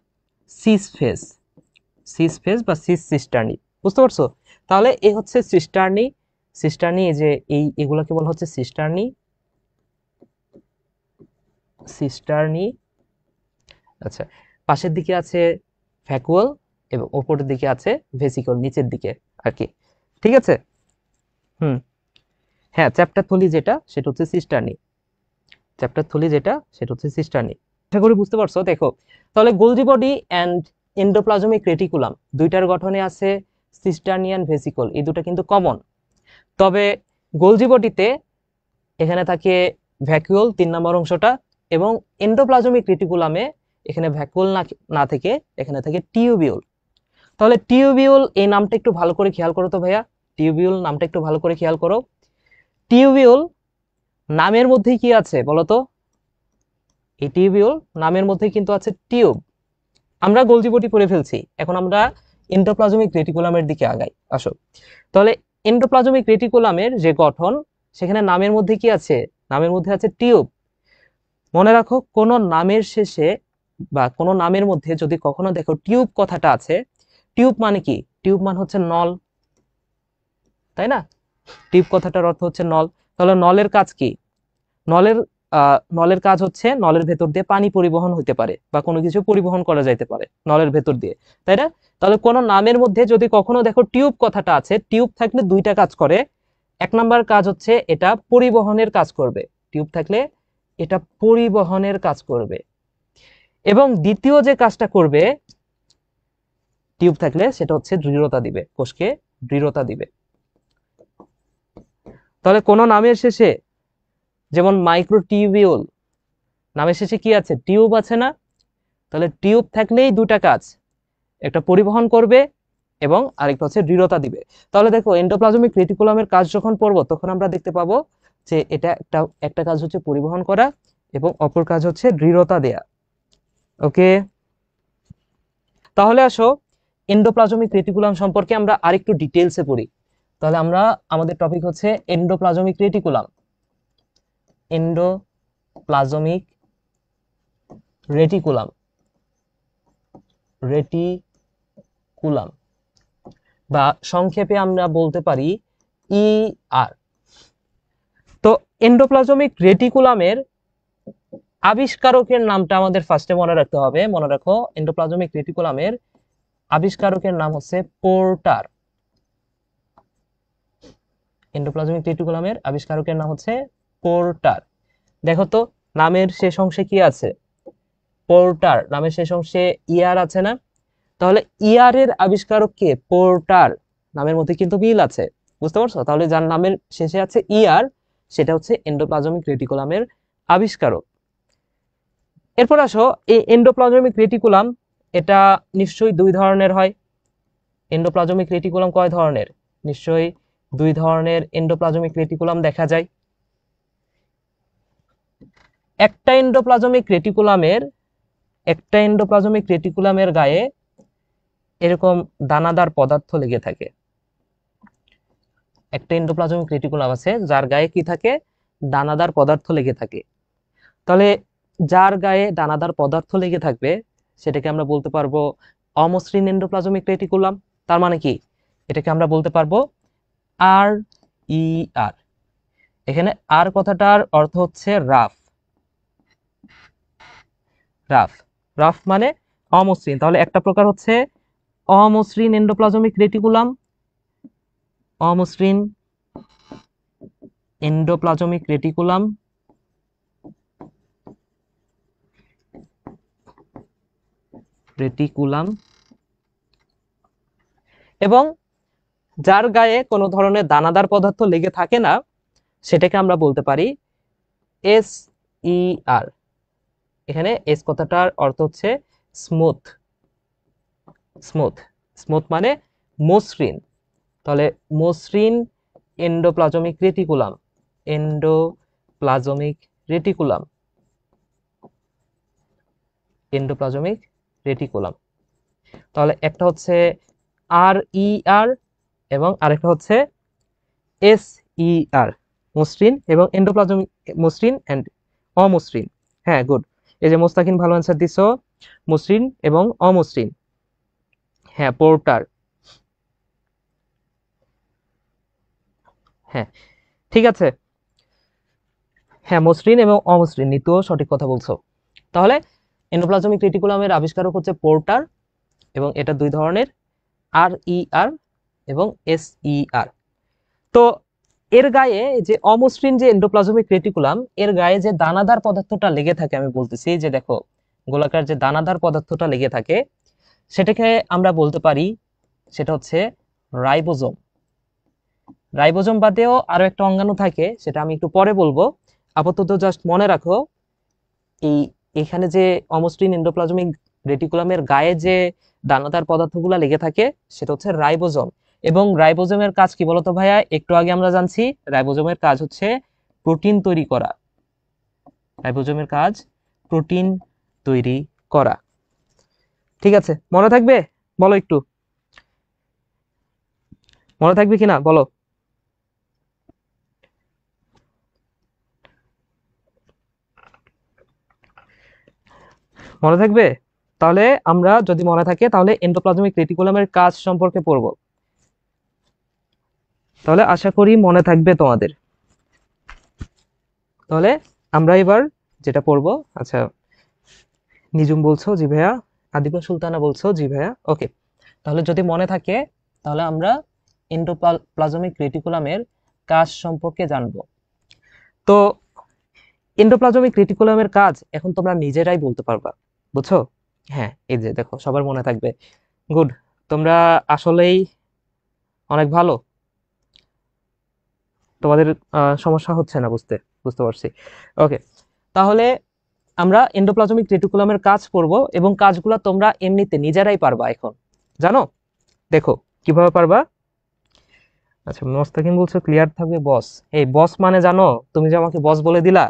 সিসফেজ বা সিস্টার্নি। বুঝতে পারছো? তাহলে এই হচ্ছে সিস্টার্নি। এই যে এগুলোকে বলা হচ্ছে সিস্টার্নি। আচ্ছা, পাশের দিকে আছে ভ্যাকুয়াল এবং ওপরের দিকে আছে ভেসিকল, নিচের দিকে আর কি। ঠিক আছে? হ্যাঁ, চ্যাপ্টার থলি যেটা সেটা হচ্ছে সিস্টার্নি। আশা করি বুঝতে পারছো। দেখো, তাহলে Golgi body and endoplasmic reticulum দুইটার গঠনে আছে সিস্টার্নি এন্ড ভেসিকল, এই দুটো কিন্তু কমন। তবে গোলজি বডিতে এখানে থাকে ভ্যাকুয়াল 3 নম্বর অংশটা, এবং এন্ডোপ্লাজমিক রেটিকুলামে এখানে ভ্যাকুয়াল না থেকে এখানে থাকে টিউবিউল। তাহলে টিউবিউল এই নামটা একটু ভালো করে খেয়াল করো তো ভাইয়া, টিউবিউল নামটা একটু ভালো করে খেয়াল করো। টিউবিউল নামের মধ্যেই কি আছে বলতো? এই টিউবিউল নামের মধ্যে কিন্তু আছে টিউব। আমরা গোলজি বডি পড়ে ফেলছি, এখন আমরা এন্ডোপ্লাজমিক রেটিকুলামের দিকে আগাই, আসো। তাহলে এন্ডোপ্লাজমিক রেটিকুলামের যে গঠন, সেখানে নামের মধ্যে কি আছে? নামের মধ্যে আছে টিউব। মনে রাখো, কোন নামের শেষে বা কোন নামের মধ্যে যদি কখনো দেখো টিউব কথাটা আছে, টিউব মানে কি? টিউব মানে হচ্ছে নল, তাই না? টিউব কথাটার অর্থ হচ্ছে নল। তাহলে নলের কাজ কি? নলের নলের কাজ হচ্ছে নলের ভেতর দিয়ে পানি পরিবহন হতে পারে বা কোনো কিছু পরিবহন করা যাইতে পারে নলের ভেতর দিয়ে, তাই না? তাহলে কোনো নামের মধ্যে যদি কখনো দেখো টিউব কথাটা আছে, টিউব থাকলে দুইটা কাজ করে। এক নাম্বার কাজ হচ্ছে এটা পরিবহনের কাজ করবে, টিউব থাকলে এটা পরিবহনের কাজ করবে। এবং দ্বিতীয় যে কাজটা করবে টিউব থাকলে সেটা হচ্ছে দৃঢ়তা দিবে, কোষকে দৃঢ়তা দিবে। তাহলে কোন নামের শেষে, যেমন মাইক্রোটিউবিউল, নামের শেষে কি আছে? টিউব আছে না? তাহলে টিউব থাকলেই দুটা কাজ, একটা পরিবহন করবে এবং আরেকটা হচ্ছে দৃঢ়তা দিবে। তাহলে দেখো এন্ডোপ্লাজমিক রেটিকুলামের কাজ যখন পড়বো তখন আমরা দেখতে পাবো যে এটা একটা কাজ হচ্ছে পরিবহন করা এবং অপর কাজ হচ্ছে দৃঢ়তা দেয়া। ওকে, তাহলে আসো এন্ডোপ্লাজমিক রেটিকুলাম সম্পর্কে আমরা আরেকটু ডিটেইলসে পড়ি। তাহলে আমরা আমাদের টপিক হচ্ছে endoplasmic reticulum. Endoplasmic reticulum, reticulum বা সংক্ষেপে আমরা বলতে পারি ER। তো এন্ডোপ্লাজমিক রেটিকুলামের আবিষ্কারকের নামটা আমাদের ফার্স্টে মনে রাখতে হবে। মনে রাখো, এন্ডোপ্লাজমিক রেটিকুলামের আবিষ্কারকের নাম হচ্ছে পোর্টার। এন্ডোপ্লাজমিক রেটিকুলামের আবিষ্কারকের নাম হচ্ছে পোর্টার। দেখো তো নামের শেষ অংশে কি আছে? পোর্টার। নামের শেষ অংশে ER আছে না? তাহলে ER এর আবিষ্কারক কে? পোর্টার। নামের মধ্যে কিন্তু মিল আছে, বুঝতে পারছো? তাহলে যার নামের শেষে আছে ER সেটা হচ্ছে এন্ডোপ্লাজমিক রেটিকুলামের আবিষ্কারক। এরপর আসো, এই এন্ডোপ্লাজমিক রেটিকুলাম এটা নিশ্চয়ই দুই ধরনের হয়। এন্ডোপ্লাজমিক রেটিকুলাম কয় ধরনের? নিশ্চয়ই দুই ধরনের এন্ডোপ্লাজমিক রেটিকুলাম দেখা যায়। একটা এন্ডোপ্লাজমিক রেটিকুলামের গায়ে এরকম দানাদার পদার্থ লেগে থাকে। একটা এন্ডোপ্লাজমিক রেটিকুলাম আছে যার গায়ে কি থাকে? দানাদার পদার্থ লেগে থাকে। তাহলে যার গায়ে দানাদার পদার্থ লেগে থাকবে সেটাকে আমরা বলতে পারবো অমসৃণ এন্ডোপ্লাজমিক রেটিকুলাম। তার মানে কি? এটাকে আমরা বলতে পারবো RER। এখানে আর কথাটার অর্থ হচ্ছে রাফ। রাফ, রাফ মানে অমসৃণ। তাহলে একটা প্রকার হচ্ছে অমসৃণ এন্ডোপ্লাজমিক রেটিকুলাম, অমসৃণ এন্ডোপ্লাজমিক রেটিকুলাম। এবং যার গায়ে কোনো ধরনের দানাদার পদার্থ লেগে থাকে না সেটাকে আমরা বলতে পারি SER। এখানে এস কথাটার অর্থ হচ্ছে স্মুথ। স্মুথ, স্মুথ মানে মসৃণ। তাহলে মসৃণ endoplasmic reticulum, endoplasmic reticulum, endoplasmic reticulum. তাহলে একটা হচ্ছে RER এবং আরেকটা হচ্ছে SER, মসৃণ এবং এন্ডোপ্লাজমিক, মসৃণ এন্ড অমসৃণ। হ্যাঁ, গুড। এই যে মোস্তাকিন ভালো অ্যান্সার দিছো, মসৃণ এবং অমসৃণ। হ্যাঁ, পোর্টার। হ্যাঁ, ঠিক আছে। হ্যাঁ, মসৃণ এবং অমসৃণ, নিতেও সঠিক কথা বলছো। তাহলে এন্ডোপ্লাজমিক রেটিকুলামের আবিষ্কারক হচ্ছে পোর্টার এবং এটা দুই ধরনের, RER এবং SER। তো এর গায়ে যে অমসৃণ যে এন্ডোপ্লাজমিক রেটিকুলাম, এর গায়ে যে দানাদার পদার্থটা লেগে থাকে, আমি বলতেছি যে দেখো গোলাকার যে দানাদার পদার্থটা লেগে থাকে সেটাকে আমরা বলতে পারি সেটা হচ্ছে রাইবোজোম। রাইবোজোম বাদেও আরো একটা অঙ্গাণু থাকে, সেটা আমি একটু পরে বলবো। আপাতত জাস্ট মনে রাখো এখানে যে অমসৃণ এন্ডোপ্লাজমিক রেটিকুলামের গায়ে যে দানাদার পদার্থগুলো লেগে থাকে সেটা হচ্ছে রাইবোজোম। এবং রাইবোজোমের কাজ কি বলতো ভাইয়া? একটু আগে আমরা জানছি রাইবোজোমের কাজ হচ্ছে প্রোটিন তৈরি করা। রাইবোজোমের কাজ প্রোটিন তৈরি করা। ঠিক আছে, মনে থাকবে? বলো একটু, মনে থাকবে কিনা বলো। মনে থাকবে? তাহলে আমরা যদি মনে থাকে তাহলে এন্ডোপ্লাজমিক রেটিকুলামের কাজ সম্পর্কে পড়বো। তাহলে আশা করি মনে থাকবে তোমাদের। তাহলে আমরা এবার যেটা পড়বো, আচ্ছা নিজুম বলছো জি ভাইয়া, আদিবা সুলতানা বলছো জি ভাইয়া, ওকে। তাহলে যদি মনে থাকে তাহলে আমরা এন্ডোপ্লাজমিক রেটিকুলামের কাজ সম্পর্কে জানবো। তো এন্ডোপ্লাজমিক রেটিকুলামের কাজ এখন তোমরা নিজেরাই বলতে পারবা, বুঝছো? হ্যাঁ, এই যে দেখো সবার মনে থাকবে, গুড। তোমরা আসলেই অনেক ভালো, তোমাদের সমস্যা হচ্ছে না বুঝতে, বুঝতে পারছি। ওকে, তাহলে আমরা এন্ডোপ্লাজমিক রেটিকুলামের কাজ করব এবং কাজগুলো তোমরা এমনিতে নিজেরাই পারবা এখন, জানো? দেখো কিভাবে পারবা। আচ্ছা, মোস্তাকিম বলছো ক্লিয়ার থাকবে বস। এই বস মানে জানো, তুমি যে আমাকে বস বলে দিলা,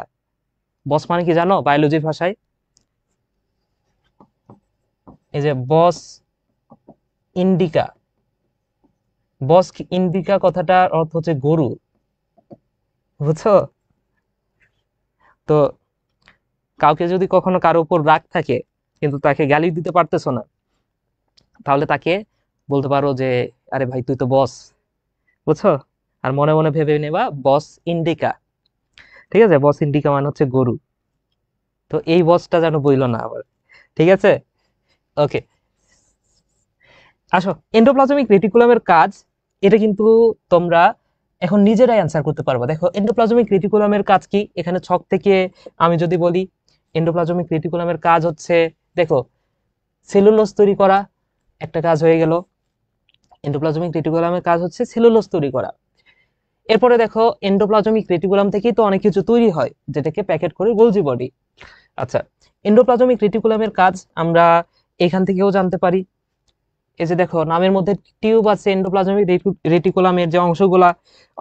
বস মানে কি জানো বায়োলজির ভাষায়? এই যে বস ইন্ডিকা, বস ইন্ডিকা কথাটার অর্থ হচ্ছে গরু, বুঝছো? তো কাউকে যদি কখনো কারো উপর রাগ থাকে কিন্তু তাকে গালি দিতে পারতেছো না, তাহলে তাকে বলতে পারো যে আরে ভাই তুই তো বস, বুঝছো? আর মনে মনে ভেবে নেবা বস ইন্ডিকা, ঠিক আছে? বস ইন্ডিকা মানে হচ্ছে গরু। তো এই বসটা যেন বইলো না আবার, ঠিক আছে? ওকে, আসো এন্ডোপ্লাজমিক রেটিকুলামের কাজ, এটা কিন্তু তোমরা এখন নিজেরাই অ্যান্সার করতে পারবে। দেখো এন্ডোপ্লাজমিক রেটিকুলামের কাজ কি, এখানে ছক থেকে আমি যদি বলি এন্ডোপ্লাজমিক রেটিকুলামের কাজ হচ্ছে, দেখো সেলুলোজ তৈরি করা একটা কাজ হয়ে গেল, এন্ডোপ্লাজমিক রেটিকুলামের কাজ হচ্ছে সেলুলোজ তৈরি করা। এরপরে দেখো এন্ডোপ্লাজমিক রেটিকুলাম থেকেই তো অনেক কিছু তৈরি হয় যেটাকে প্যাকেট করে গোলজি বডি। আচ্ছা, এন্ডোপ্লাজমিক রেটিকুলামের কাজ আমরা এখান থেকেও জানতে পারি। এই যে দেখো নামের মধ্যে টিউব আছে, এন্ডোপ্লাজমিক রেটিকুলামের যে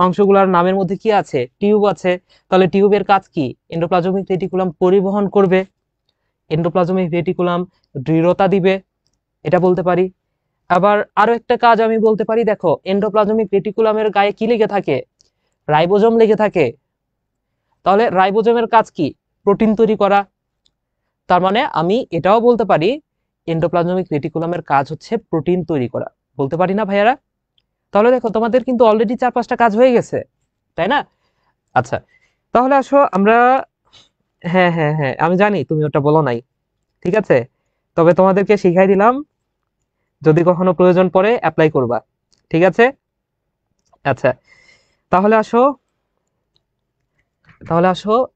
অংশগুলার নামের মধ্যে কি আছে, টিউব আছে। তাহলে টিউবের কাজ কি, এন্ডোপ্লাজমিক রেটিকুলাম পরিবহন করবে, এন্ডোপ্লাজমিক রেটিকুলাম দৃঢ়তা দিবে, এটা বলতে পারি। আবার আরো একটা কাজ আমি বলতে পারি, দেখো এন্ডোপ্লাজমিক রেটিকুলামের গায়ে কি লেগে থাকে, রাইবোজোম লেগে থাকে। তাহলে রাইবোজোমের কাজ কি, প্রোটিন তৈরি করা। তার মানে আমি এটাও বলতে পারি এন্ডোপ্লাজমিক রেটিকুলামের কাজ হচ্ছে প্রোটিন তৈরি করা, বলতে পারি না ভাইয়ারা? তাহলে দেখো তোমাদের কিন্তু অলরেডি 4-5টা কাজ হয়ে গেছে, তাই না? আচ্ছা, তাহলে আসো আমরা, হ্যাঁ হ্যাঁ হ্যাঁ আমি জানি তুমি ওটা বলো নাই, ঠিক আছে, তবে তোমাদেরকে শিখাই দিলাম, যদি কখনো প্রয়োজন পড়ে অ্যাপ্লাই করবা, ঠিক আছে? আচ্ছা, তাহলে আসো,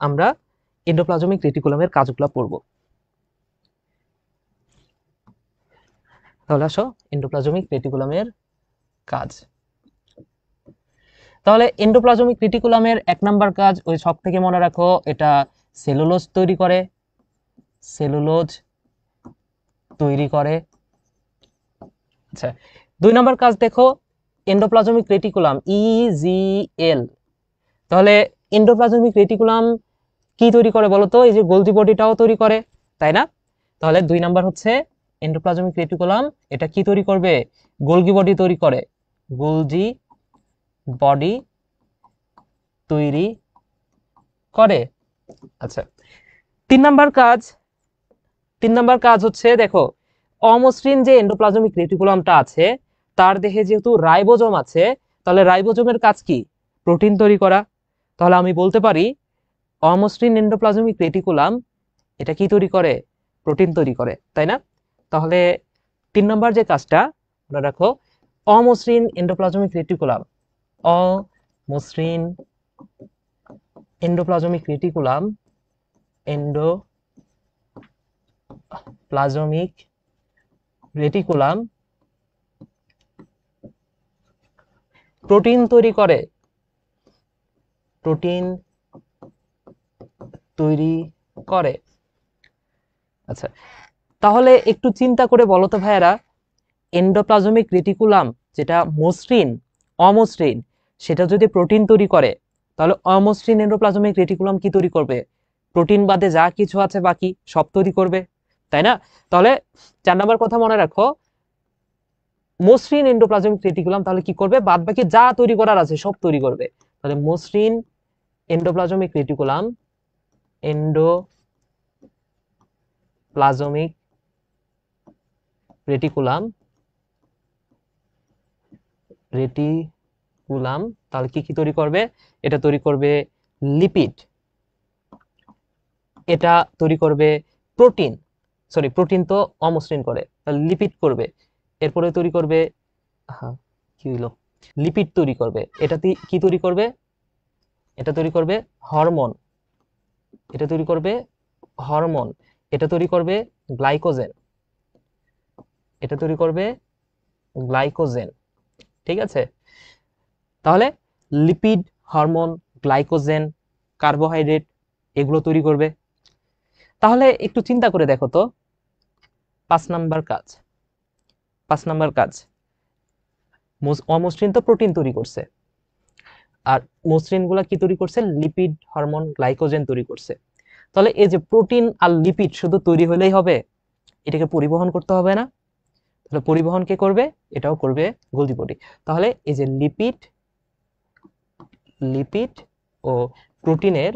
আমরা এন্ডোপ্লাজমিক রেটিকুলামের কাজগুলো পড়বো। তাহলে আসো এন্ডোপ্লাজমিক রেটিকুলামের কাজ। তাহলে এন্ডোপ্লাজমিক রেটিকুলামের 1 নাম্বার কাজ ওই ছক থেকে মনে রাখো, এটা সেলুলোজ তৈরি করে, সেলুলোজ তৈরি করে। আচ্ছা, 2 নাম্বার কাজ দেখো এন্ডোপ্লাজমিক রেটিকুলাম ইজিএল। তাহলে এন্ডোপ্লাজমিক রেটিকুলাম কি তৈরি করে বলতো, এই যে গোলজি বডিটাও তৈরি করে, তাই না? তাহলে 2 নাম্বার হচ্ছে এন্ডোপ্লাজমিক রেটিকুলাম এটা কি তৈরি করবে, গোলজি বডি তৈরি করে, গোলজি বডি তৈরি করে। আচ্ছা, 3 নাম্বার কাজ, 3 নাম্বার কাজ হচ্ছে দেখো অমসৃণ যে এন্ডোপ্লাজমিক রেটিকুলামটা আছে তার দেহে যেহেতু রাইবোজোম আছে, তাহলে রাইবোজোমের কাজ কি, প্রোটিন তৈরি করা। তাহলে আমি বলতে পারি অমসৃণ এন্ডোপ্লাজমিক রেটিকুলাম এটা কি তৈরি করে, প্রোটিন তৈরি করে, তাই না? তাহলে 3 নম্বর যে কাজটা মনে রাখো, অমসৃণ এন্ডোপ্লাজমিক রেটিকুলাম, অমসৃণ endoplasmic reticulum, endoplasmic reticulum protein তৈরি করে, প্রোটিন তৈরি করে। আচ্ছা, তাহলে একটু চিন্তা করে বলো তো ভাইয়েরা, এন্ডোপ্লাজমিক রেটিকুলাম যেটা মসৃণ, অমসৃণ, সেটা যদি প্রোটিন তৈরি করে, তাহলে অমসৃণ এন্ডোপ্লাজমিক রেটিকুলাম কি তৈরি করবে, প্রোটিন বাদে যা কিছু আছে বাকি সব তৈরি করবে, তাই না? তাহলে 4 নম্বর কথা মনে রাখো, মসৃণ এন্ডোপ্লাজমিক রেটিকুলাম তাহলে কি করবে, বাদ বাকি যা তৈরি করার আছে সব তৈরি করবে। তাহলে মসৃণ endoplasmic reticulum, endoplasmic reticulum, reticulum তাহলে কি কি তৈরি করবে, এটা তৈরি করবে লিপিড, এটা তৈরি করবে প্রোটিন, সরি প্রোটিন তো অমসৃণ করে, লিপিড করবে, এরপরে তৈরি করবে, হ্যাঁ কি হলো, লিপিড তৈরি করবে, এটাতে কি তৈরি করবে, এটা তৈরি করবে হরমোন, এটা তৈরি করবে হরমোন, এটা তৈরি করবে গ্লাইকোজেন, এটা তৈরি করবে গ্লাইকোজেন। ঠিক আছে, তাহলে লিপিড, হরমোন, গ্লাইকোজেন, কার্বোহাইড্রেট এগুলো তৈরি করবে। তাহলে একটু চিন্তা করে দেখো তো, 5 নাম্বার কাজ অমসৃণ তো প্রোটিন তৈরি করছে, আর মসৃণ গুলা কি তৈরি করছে, লিপিড, হরমোন, গ্লাইকোজেন তৈরি করছে। তাহলে এই যে প্রোটিন আর লিপিড শুধু তৈরি হলেই হবে, এটাকে পরিবহন করতে হবে না? তাহলে পরিবহন কে করবে, এটাও করবে গোলজি বডি। তাহলে এই যে লিপিড, লিপিড ও প্রোটিনের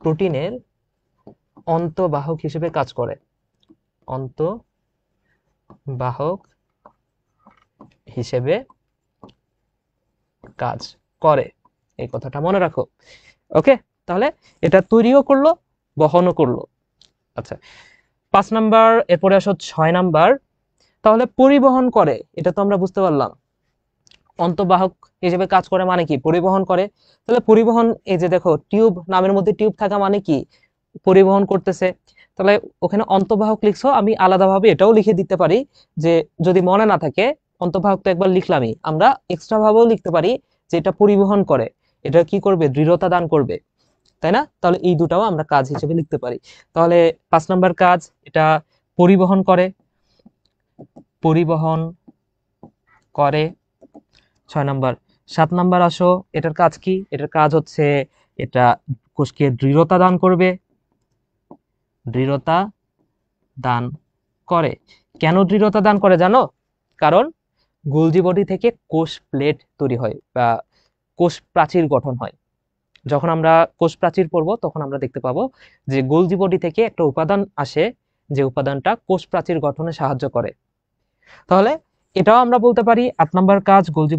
প্রোটিনের অন্তঃবাহক হিসেবে কাজ করে, অন্তঃবাহক হিসেবে কাজ করে, এই কথাটা মনে রাখো। ওকে, তাহলে এটা তৈরিও করলো, বহনও করলো। আচ্ছা, 5 নাম্বার, এরপরে আসো 6 নাম্বার। তাহলে পরিবহন করে, এটা তো আমরা বুঝতে পারলাম, অন্তঃবাহক হিসেবে কাজ করে মানে কি, পরিবহন করে। তাহলে পরিবহন, এই যে দেখো টিউব, নামের মধ্যে টিউব থাকা মানে কি, পরিবহন করতেছে। তাহলে ওখানে অন্তঃবাহক লিখছো, আমি আলাদাভাবে এটাও লিখে দিতে পারি, যে যদি মনে না থাকে, অন্তঃবাহক তো একবার লিখলামই, আমরা এক্সট্রা ভাবেও লিখতে পারি যে এটা পরিবহন করে, এটা কি করবে, দৃঢ়তা দান করবে, তাই না? তাহলে এই দুটাও আমরা কাজ হিসেবে লিখতে পারি। তাহলে 5 নাম্বার কাজ, এটা পরিবহন করে, পরিবহন করে। 6 নাম্বার। 7 নাম্বার আসো, এটার কাজ কি, এটার কাজ হচ্ছে এটা কোষকে দৃঢ়তা দান করবে, দৃঢ়তা দান করে। কেন দৃঢ়তা দান করে জানো? কারণ গোলজি বডি থেকে কোষ প্লেট তৈরি হয় বা কোষ প্রাচীর গঠন হয়। যখন আমরা কোষ প্রাচীর পড়বো তখন আমরা দেখতে পাবো যে গোলজি বডি থেকে একটা উপাদান আসে, যে উপাদানটা কোষ প্রাচীর গঠনে সাহায্য করে। তাহলে এটাও আমরা বলতে পারি 8 নাম্বার কাজ, গোলজি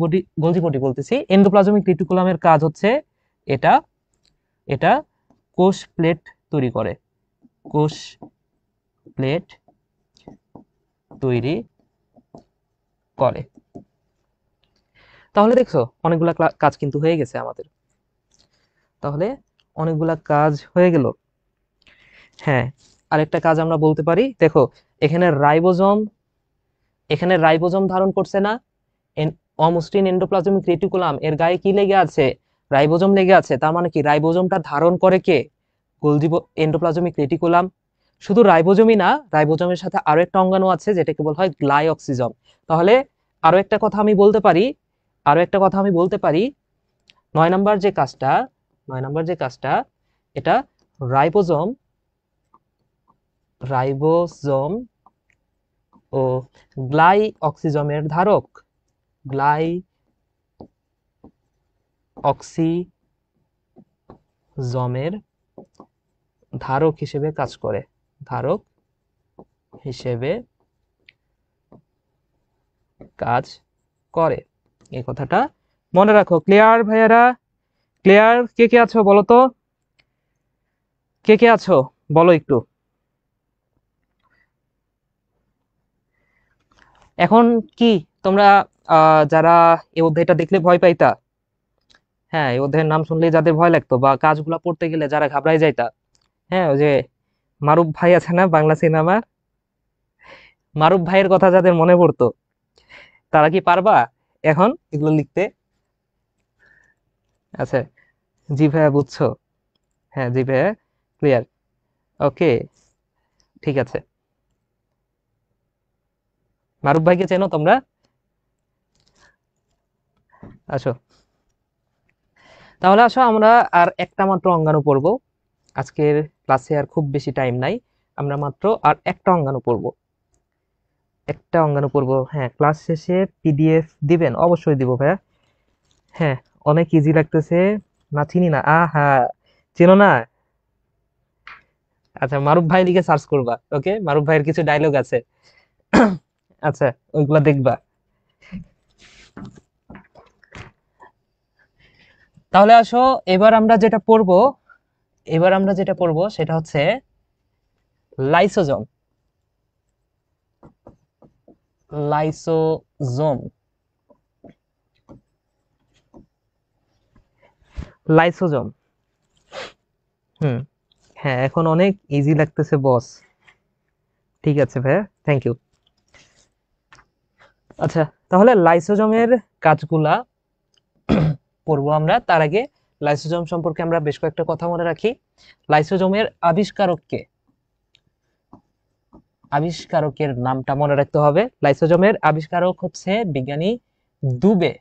বডি বলতেছি, এন্ডোপ্লাজমিক রেটিকুলামের কাজ হচ্ছে এটা এটা কোষ প্লেট তৈরি করে, কোষ প্লেট তৈরি করে। তাহলে দেখছো অনেকগুলা কাজ কিন্তু হয়ে গেছে আমাদের, তাহলে অনেকগুলা কাজ হয়ে গেল। হ্যাঁ, আরেকটা কাজ আমরা বলতে পারি, দেখো এখানে রাইবোজোম ধারণ করছে না, অমসৃণ এন্ডোপ্লাজমিক রেটিকুলাম, এর গায়ে কি লেগে আছে, রাইবোজোম লেগে আছে। তার মানে কি, রাইবোজোমটা ধারণ করে কে, গোলজি এন্ডোপ্লাজমিক রেটিকুলাম। শুধু রাইবোজোমই না, রাইবোজোমের সাথে আরো একটা অঙ্গাণু আছে যেটাকে বলা হয় গ্লাইঅক্সিজম। তাহলে আরো একটা কথা আমি বলতে পারি, 9 নাম্বার যে কাজটা, 9 নাম্বার যে কাজটা, এটা রাইবোজোম রাইবোজোম ও গ্লাইঅক্সিজমের ধারক, গ্লাইঅক্সিজমের ধারক হিসেবে কাজ করে, ধারক হিসেবে কাজ করে, এই কথাটা মনে রাখো। ক্লিয়ার ভাইয়ারা? ক্লিয়ার? কে কে আছো বলো তো, কে কে আছো বলো একটু। এখন কি তোমরা যারা এই অধ্যায়টা দেখলে ভয় পাইতা, হ্যাঁ এই অধ্যায়ের নাম শুনলে যাদের ভয় লাগতো বা কাজগুলা পড়তে গেলে যারা ঘাবড়াই যাইতা, হ্যাঁ ওই যে মারুফ ভাই আছে না বাংলা সিনেমা, মারুফ ভাইয়ের কথা যাদের মনে পড়তো, তারা কি পারবা এখন এগুলো লিখতে? আচ্ছা, জি ভাইয়া বুঝছো, হ্যাঁ জি ভাইয়া ক্লিয়ার, ওকে ঠিক আছে। মারুফ ভাইকে চেনো তোমরা? আসো, তাহলে আসো আমরা আর একটা মাত্র অঙ্গাণু পড়বো আজকের ক্লাসে, আর খুব বেশি টাইম নাই, আমরা মাত্র আর একটা অঙ্গাণু পড়বো, একটা অঙ্গাণু পড়বো। হ্যাঁ, ক্লাস শেষে পিডিএফ দিবেন? অবশ্যই দিব ভাইয়া। হ্যাঁ, অনেক ইজি লাগতেছে, না চিনি না, আহা চেনো না? আচ্ছা, মারুফ ভাই লিখে সার্চ করবা, ওকে, মারুফ ভাইয়ের কিছু ডায়লগ আছে, আচ্ছা ওইগুলা দেখবা। তাহলে আসো, এবার আমরা যেটা পড়বো, এবার আমরা যেটা পড়বো সেটা হচ্ছে লাইসোজোম। লাইসোজোম লাইসোজোম হ্যাঁ, এখন অনেক ইজি লাগতেছে বস। ঠিক আছে ভাইয়া, থ্যাংক ইউ। আচ্ছা, তাহলে লাইসোজোমের কাজগুলা পড়বো আমরা। তার আগে লাইসোজোম সম্পর্কে আমরা বেশ কয়েকটা কথা মনে রাখি। লাইসোজোমের আবিষ্কারককে, আবিষ্কারকের নামটা মনে রাখতে হবে। লাইসোজোমের আবিষ্কারক হচ্ছে বিজ্ঞানী দুবে।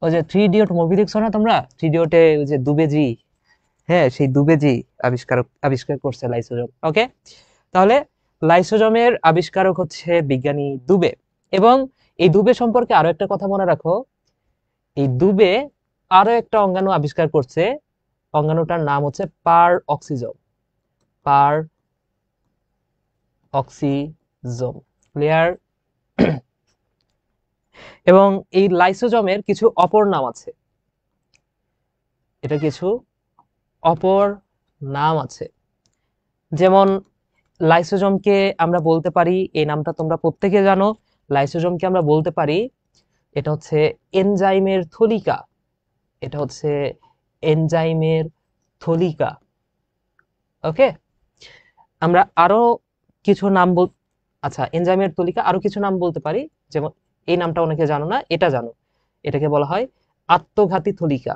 ওই যে 3 ইডিয়ট মুভি দেখছো না তোমরা? 3 ইডিয়টে ওই যে দুবেজি, হ্যাঁ সেই দুবেজি আবিষ্কার করছে লাইসোজোম। ওকে, তাহলে লাইসোজোমের আবিষ্কারক হচ্ছে বিজ্ঞানী দুবে। এবং এই দুবে সম্পর্কে আরো একটা কথা মনে রাখো, এই দুবে আরো একটা অঙ্গাণু আবিষ্কার করছে। অঙ্গাণুটার নাম হচ্ছে পার অক্সিজোম। পার অক্সিজোম, ক্লিয়ার? এবং এই লাইসোজোমের কিছু অপর নাম আছে, এটা কিছু অপর নাম আছে। যেমন লাইসোজোমকে আমরা বলতে পারি, এই নামটা তোমরা প্রত্যেকে জানো, লাইসোজোমকে আমরা বলতে পারি এটা হচ্ছে এনজাইমের থলিকা। এটা হচ্ছে এনজাইমের থলিকা। ওকে, আমরা আরো কিছু নাম আচ্ছা, এনজাইমের তালিকা আরো কিছু নাম বলতে পারি। যেমন এই নামটা অনেকে জানো না, এটা জানো, এটাকে বলা হয় আত্মঘাতী থলিকা।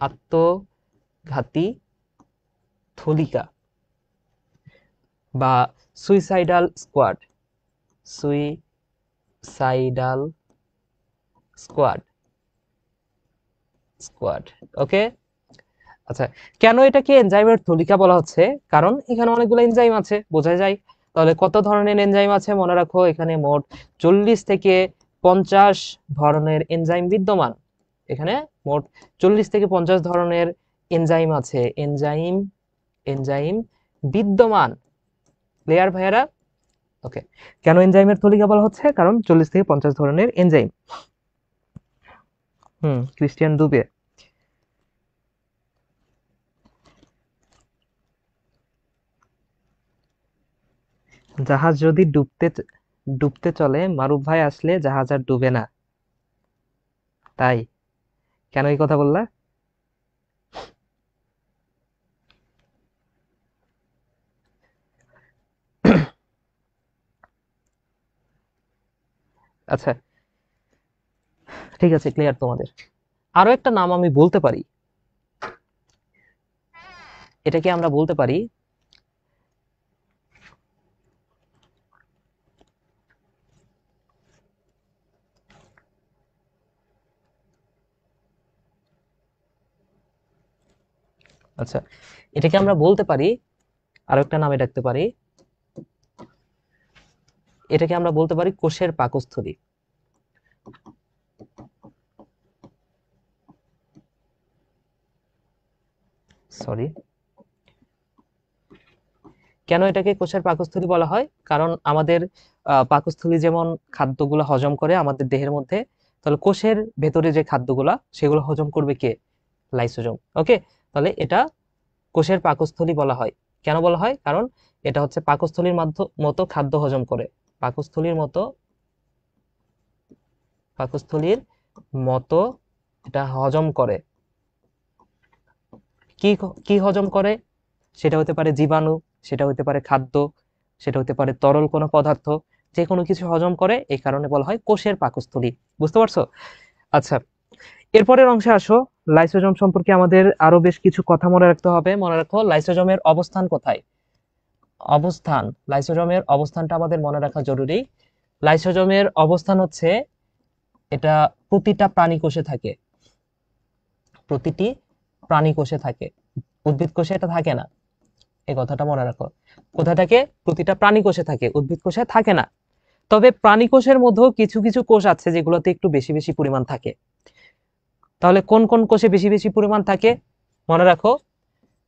আত্মঘাতী থলিকা বা suicidal squad. Suicidal squad, squad. Okay, আচ্ছা, কেন এটাকে এনজাইমের তালিকা বলা হচ্ছে? কারণ এখানে অনেকগুলো এনজাইম আছে, বোঝা যায়। তাহলে কত ধরনের এনজাইম আছে মনে রাখো, এখানে মোট 40 থেকে 50 ধরনের এনজাইম বিদ্যমান। এখানে মোট 40 থেকে 50 ধরনের এনজাইম আছে, এনজাইম এনজাইম বিদ্যমান। ক্লিয়ার ভাইয়ারা? ওকে, কেন এনজাইমের তালিকা বলা হচ্ছে? কারণ 40 থেকে 50 ধরনের এনজাইম। ক্রিস্টিয়ান দুবে। জাহাজ যদি ডুবতে চলে, মারুফ ভাই আসলে জাহাজ আর ডুবে না। তাই? কেন এই কথা বললা? আচ্ছা, ঠিক আছে, ক্লিয়ার তোমাদের। আরো একটা নাম আমি বলতে পারি, এটাকে আমরা বলতে পারি আচ্ছা, এটাকে আমরা বলতে পারি আরো একটা নামে ডাকতে পারি, এটাকে আমরা বলতে পারি কোষের পাকস্থলী। সরি, কেন এটাকে কোষের পাকস্থলী বলা হয়? কারণ আমাদের পাকস্থলী যেমন খাদ্যগুলো হজম করে আমাদের দেহের মধ্যে, তাহলে কোষের ভেতরে যে খাদ্যগুলা সেগুলো হজম করবে কে? লাইসোজোম। ওকে, তাহলে এটা কোষের পাকস্থলী বলা হয়। কেন বলা হয়? কারণ এটা হচ্ছে পাকস্থলীর মতো খাদ্য হজম করে। পাকস্থলীর মতো, পাকস্থলীর মতো এটা হজম করে। কি কি হজম করে? সেটা হতে পারে জীবাণু, সেটা হতে পারে খাদ্য, সেটা হতে পারে তরল কোনো পদার্থ, যে কোনো কিছু হজম করে, এই কারণে বলা হয় কোষের পাকস্থলী। বুঝতে পারছো? আচ্ছা, এরপরের অংশে আসো। লাইসোজোম সম্পর্কে আমাদের আরো বেশ কিছু কথা মনে রাখতে হবে। মনে রাখো লাইসোজোমের অবস্থান কোথায়। অবস্থান, লাইসোজোমের অবস্থানটা আমাদের মনে রাখা জরুরি। লাইসোজোমের অবস্থান হচ্ছে, এটা প্রতিটা প্রাণী কোষে থাকে, প্রতিটি প্রাণী কোষে থাকে, উদ্ভিদ কোষে এটা থাকে না। এই কথাটা মনে রাখো। কোথায় থাকে? প্রতিটা প্রাণী কোষে থাকে, উদ্ভিদ কোষে থাকে না। তবে প্রাণী কোষের মধ্যেও কিছু কিছু কোষ আছে যেগুলোতে একটু বেশি বেশি পরিমাণ থাকে। তাহলে কোন কোন কোষে বেশি বেশি পরিমাণ থাকে? মনে রাখো,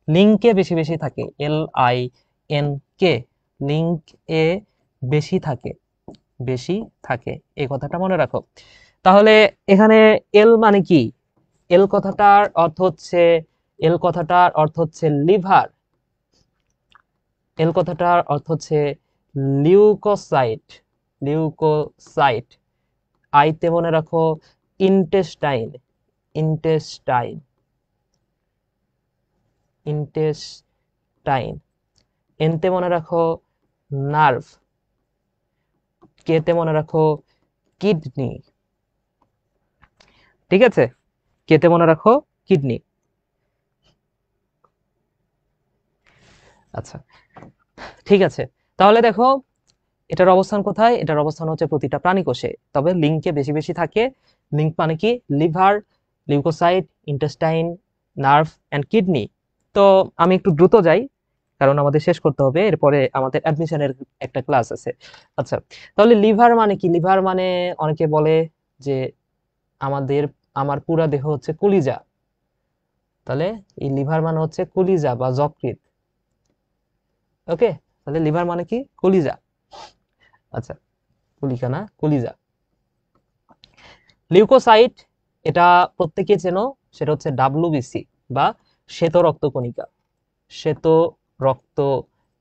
লিঙ্কে বেশি বেশি থাকে, LINK, লিঙ্ক এ বেশি থাকে, বেশি থাকে, এই কথাটা মনে রাখো। তাহলে এখানে এল মানে কি? এল কথাটার অর্থ হচ্ছে এল কথাটার অর্থ হচ্ছে লিভার, এল কথাটার অর্থ হচ্ছে লিউকোসাইট, লিউকোসাইট। আইতে মনে রাখো ইন্টেস্টাইন, ইন্টেস্টাইন, ইন্টেস্টাইন। এনতে মনে রাখো নার্ভ, কেতে মনে রাখো কিডনি, ঠিক আছে, কেতে মনে রাখো কিডনি। আচ্ছা ঠিক আছে, তাহলে দেখো এটার অবস্থান কোথায়, এটার অবস্থান হচ্ছে প্রতিটা প্রাণী কোষে, তবে লিঙ্কে বেশি বেশি থাকে। লিঙ্ক মানে কি, liver, leucocyte, intestine, nerve and kidney. তো আমি একটু দ্রুত যাই কারণ আমাদের শেষ করতে হবে, এরপরে আমাদের অ্যাডমিশনের একটা ক্লাস আছে। আচ্ছা, তাহলে লিভার মানে কি, লিভার মানে অনেকে বলে যে আমাদের, আমার পুরা দেহ হচ্ছে কলিজা, তাহলে এই লিভার মানে হচ্ছে কলিজা বা যকৃৎ। ওকে, তাহলে লিভার মানে কি, কলিজা। আচ্ছা, কলিকা না, কলিজা। লিউকোসাইট, এটা প্রত্যেকে চেনো, সেটা হচ্ছে ডাব্লিউবিসি বা শ্বেত রক্তকণিকা, শ্বেত রক্ত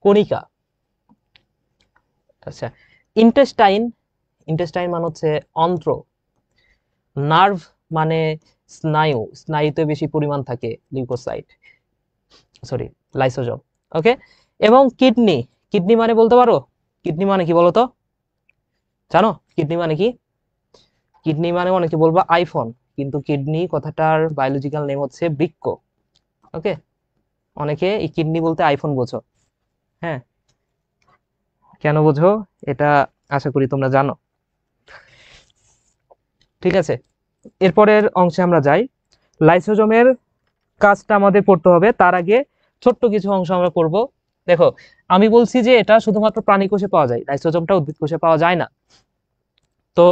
কণিকা। আচ্ছা, ইন্টেস্টাইন, ইন্টেস্টাইন মানে হচ্ছে অন্ত্র। নার্ভ মানে স্নায়ু, স্নায়ুতে বেশি পরিমাণ থাকে লিউকোসাইট, সরি লাইসোজোম। ওকে, এবং কিডনি, কিডনি মানে বলতে পারো, কিডনি মানে কি বলো তো, জানো কিডনি মানে কি? কিডনি মানে অনেকে বলবা আইফোন, কিন্তু কিডনি কথাটার বায়োলজিক্যাল নেম হচ্ছে বৃক্ক। ওকে, অনেকে এই কিডনি বলতে আইফোন বোঝো, হ্যাঁ কেন বোঝো এটা আশা করি তোমরা জানো। ঠিক আছে, এরপরের অংশে আমরা যাই। লাইসোজোমের কাজটা আমাদের পড়তে হবে, তার আগে ছোট্ট কিছু অংশ আমরা করব। দেখো, আমি বলছি যে এটা শুধুমাত্র প্রাণী কোষে পাওয়া যায়, লাইসোজোমটা উদ্ভিদ কোষে পাওয়া যায় না। তো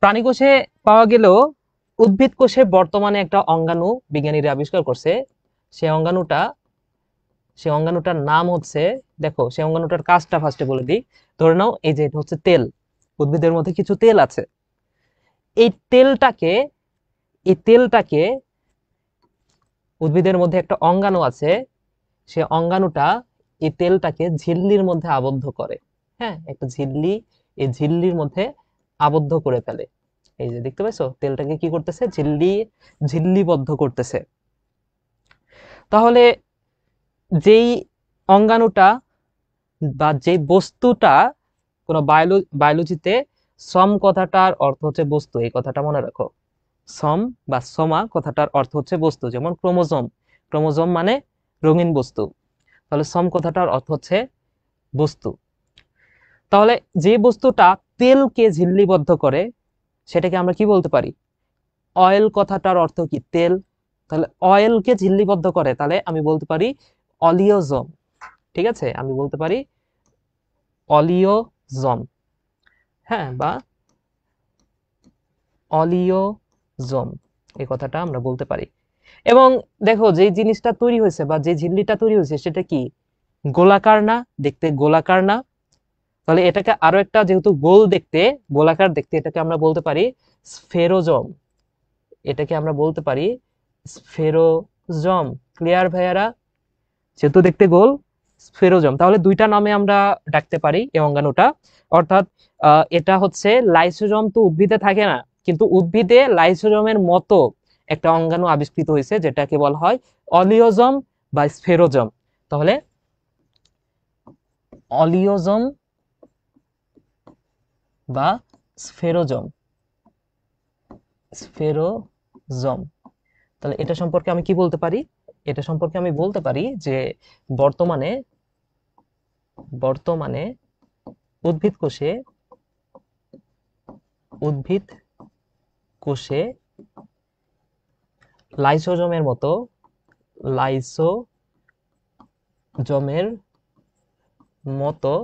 প্রাণী কোষে পাওয়া গেলেও উদ্ভিদ কোষে বর্তমানে একটা অঙ্গাণু বিজ্ঞানীরা আবিষ্কার করছে। সেই অঙ্গাণুটা, সেই অঙ্গাণুটার নাম হচ্ছে, দেখো সেই অঙ্গাণুটার কাজটা ফার্স্টে বলে দিই। ধরে নাও এই যে এটা হচ্ছে তেল, উদ্ভিদের মধ্যে কিছু তেল আছে। এই তেলটাকে, এই তেলটাকে উদ্ভিদের মধ্যে একটা অঙ্গাণু আছে, সে অঙ্গাণুটা এই তেলটাকে ঝিল্লির মধ্যে আবদ্ধ করে। হ্যাঁ, একটা ঝিল্লি, এই ঝিল্লির মধ্যে আবদ্ধ করে ফেলে। এই যে দেখতে পাইছো, তেলটাকে কি করতেছে, ঝিল্লি, ঝিল্লিবদ্ধ করতেছে। তাহলে যেই অঙ্গাণুটা বা যে বস্তুটা, কোন বায়োলজিতে সম কথাটার অর্থ হচ্ছে বস্তু, এই কথাটা মনে রাখো। সম বা সোমা কথাটার অর্থ হচ্ছে বস্তু, যেমন ক্রোমোজোম, ক্রোমোজোম মানে রঙিন বস্তু, তাহলে সম কথাটার অর্থ হচ্ছে বস্তু। তাহলে যে বস্তুটা তেলকে ঝিল্লিবদ্ধ করে সেটাকে আমরা কি বলতে পারি, অয়েল কথাটার অর্থ কি, তেল, তাহলে অয়েলকে ঝিল্লিবদ্ধ করে, তাহলে আমি বলতে পারি অলিওজোম। ঠিক আছে, আমি বলতে পারি অলিওজোম, হ্যাঁ, বা অলিওজোম, এই কথাটা আমরা বলতে পারি। এবং দেখো যে জিনিসটা তৈরি হয়েছে বা যে ঝিল্লিটা তৈরি হয়েছে সেটা কি, গোলাকার না, দেখতে গোলাকার না, তাহলে এটাকে আরো একটা, যেহেতু গোল দেখতে, গোলাকার দেখতে, এটাকে আমরা বলতে পারি স্ফেরোজম, এটাকে আমরা বলতে পারি স্ফেরোজম। ক্লিয়ার ভাইয়ারা, যেহেতু দেখতে গোল, স্ফেরোজম, তাহলে দুইটা নামে আমরা ডাকতে পারি এই অঙ্গাণুটা। অর্থাৎ এটা হচ্ছে লাইসোজোম তো উদ্ভিদে থাকে না, কিন্তু উদ্ভিদে লাইসোজোমের মতো একটা অঙ্গাণু আবিষ্কৃত হয়েছে যেটাকে বলা হয় অলিওজম বা স্ফেরোজম। তাহলে অলিওজম বা স্ফেরোজম, স্ফেরোজম। তাহলে এটা সম্পর্কে আমি কি বলতে পারি, এটা সম্পর্কে আমি বলতে পারি যে বর্তমানে, বর্তমানে উদ্ভিদ কোষে, উদ্ভিদ কোষে লাইসোজোমের মতো, লাইসোজোমের মতো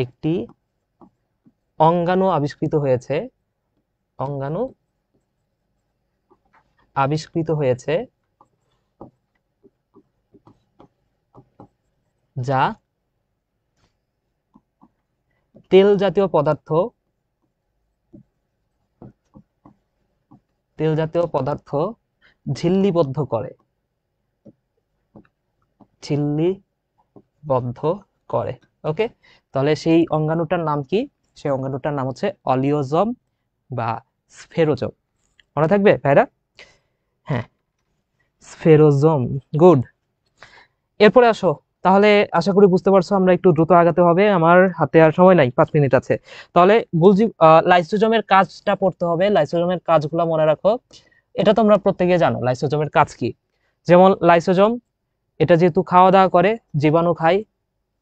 একটি অঙ্গাণু আবিষ্কৃত হয়েছে, অঙ্গাণু আবিষ্কৃত হয়েছে যা তেল জাতীয় পদার্থ, তেল জাতীয় পদার্থ ঝিল্লিবদ্ধ করে, ঝিল্লিবদ্ধ করে। ওকে, তাহলে সেই অঙ্গাণুটার নাম কি? সেই অঙ্গাণুটার নাম হচ্ছে অলিওজম বা স্ফেরোজম। মনে থাকবে ভাইরা? হ্যাঁ, স্ফেরোজম। গুড। এরপরে আসো, তাহলে আশা করি বুঝতে পারছো আমরা একটু দ্রুত আগাতে হবে, আমার হাতে আর সময় নাই, 5 মিনিট আছে। তাহলে লাইসোজোমের কাজটা পড়তে হবে, লাইসোজোমের কাজগুলো মনে রাখো। এটা তোমরা প্রত্যেকে জানো লাইসোজোমের কাজ কি। যেমন লাইসোজোম, এটা যেহেতু খাওয়া দাওয়া করে, জীবাণু খায়,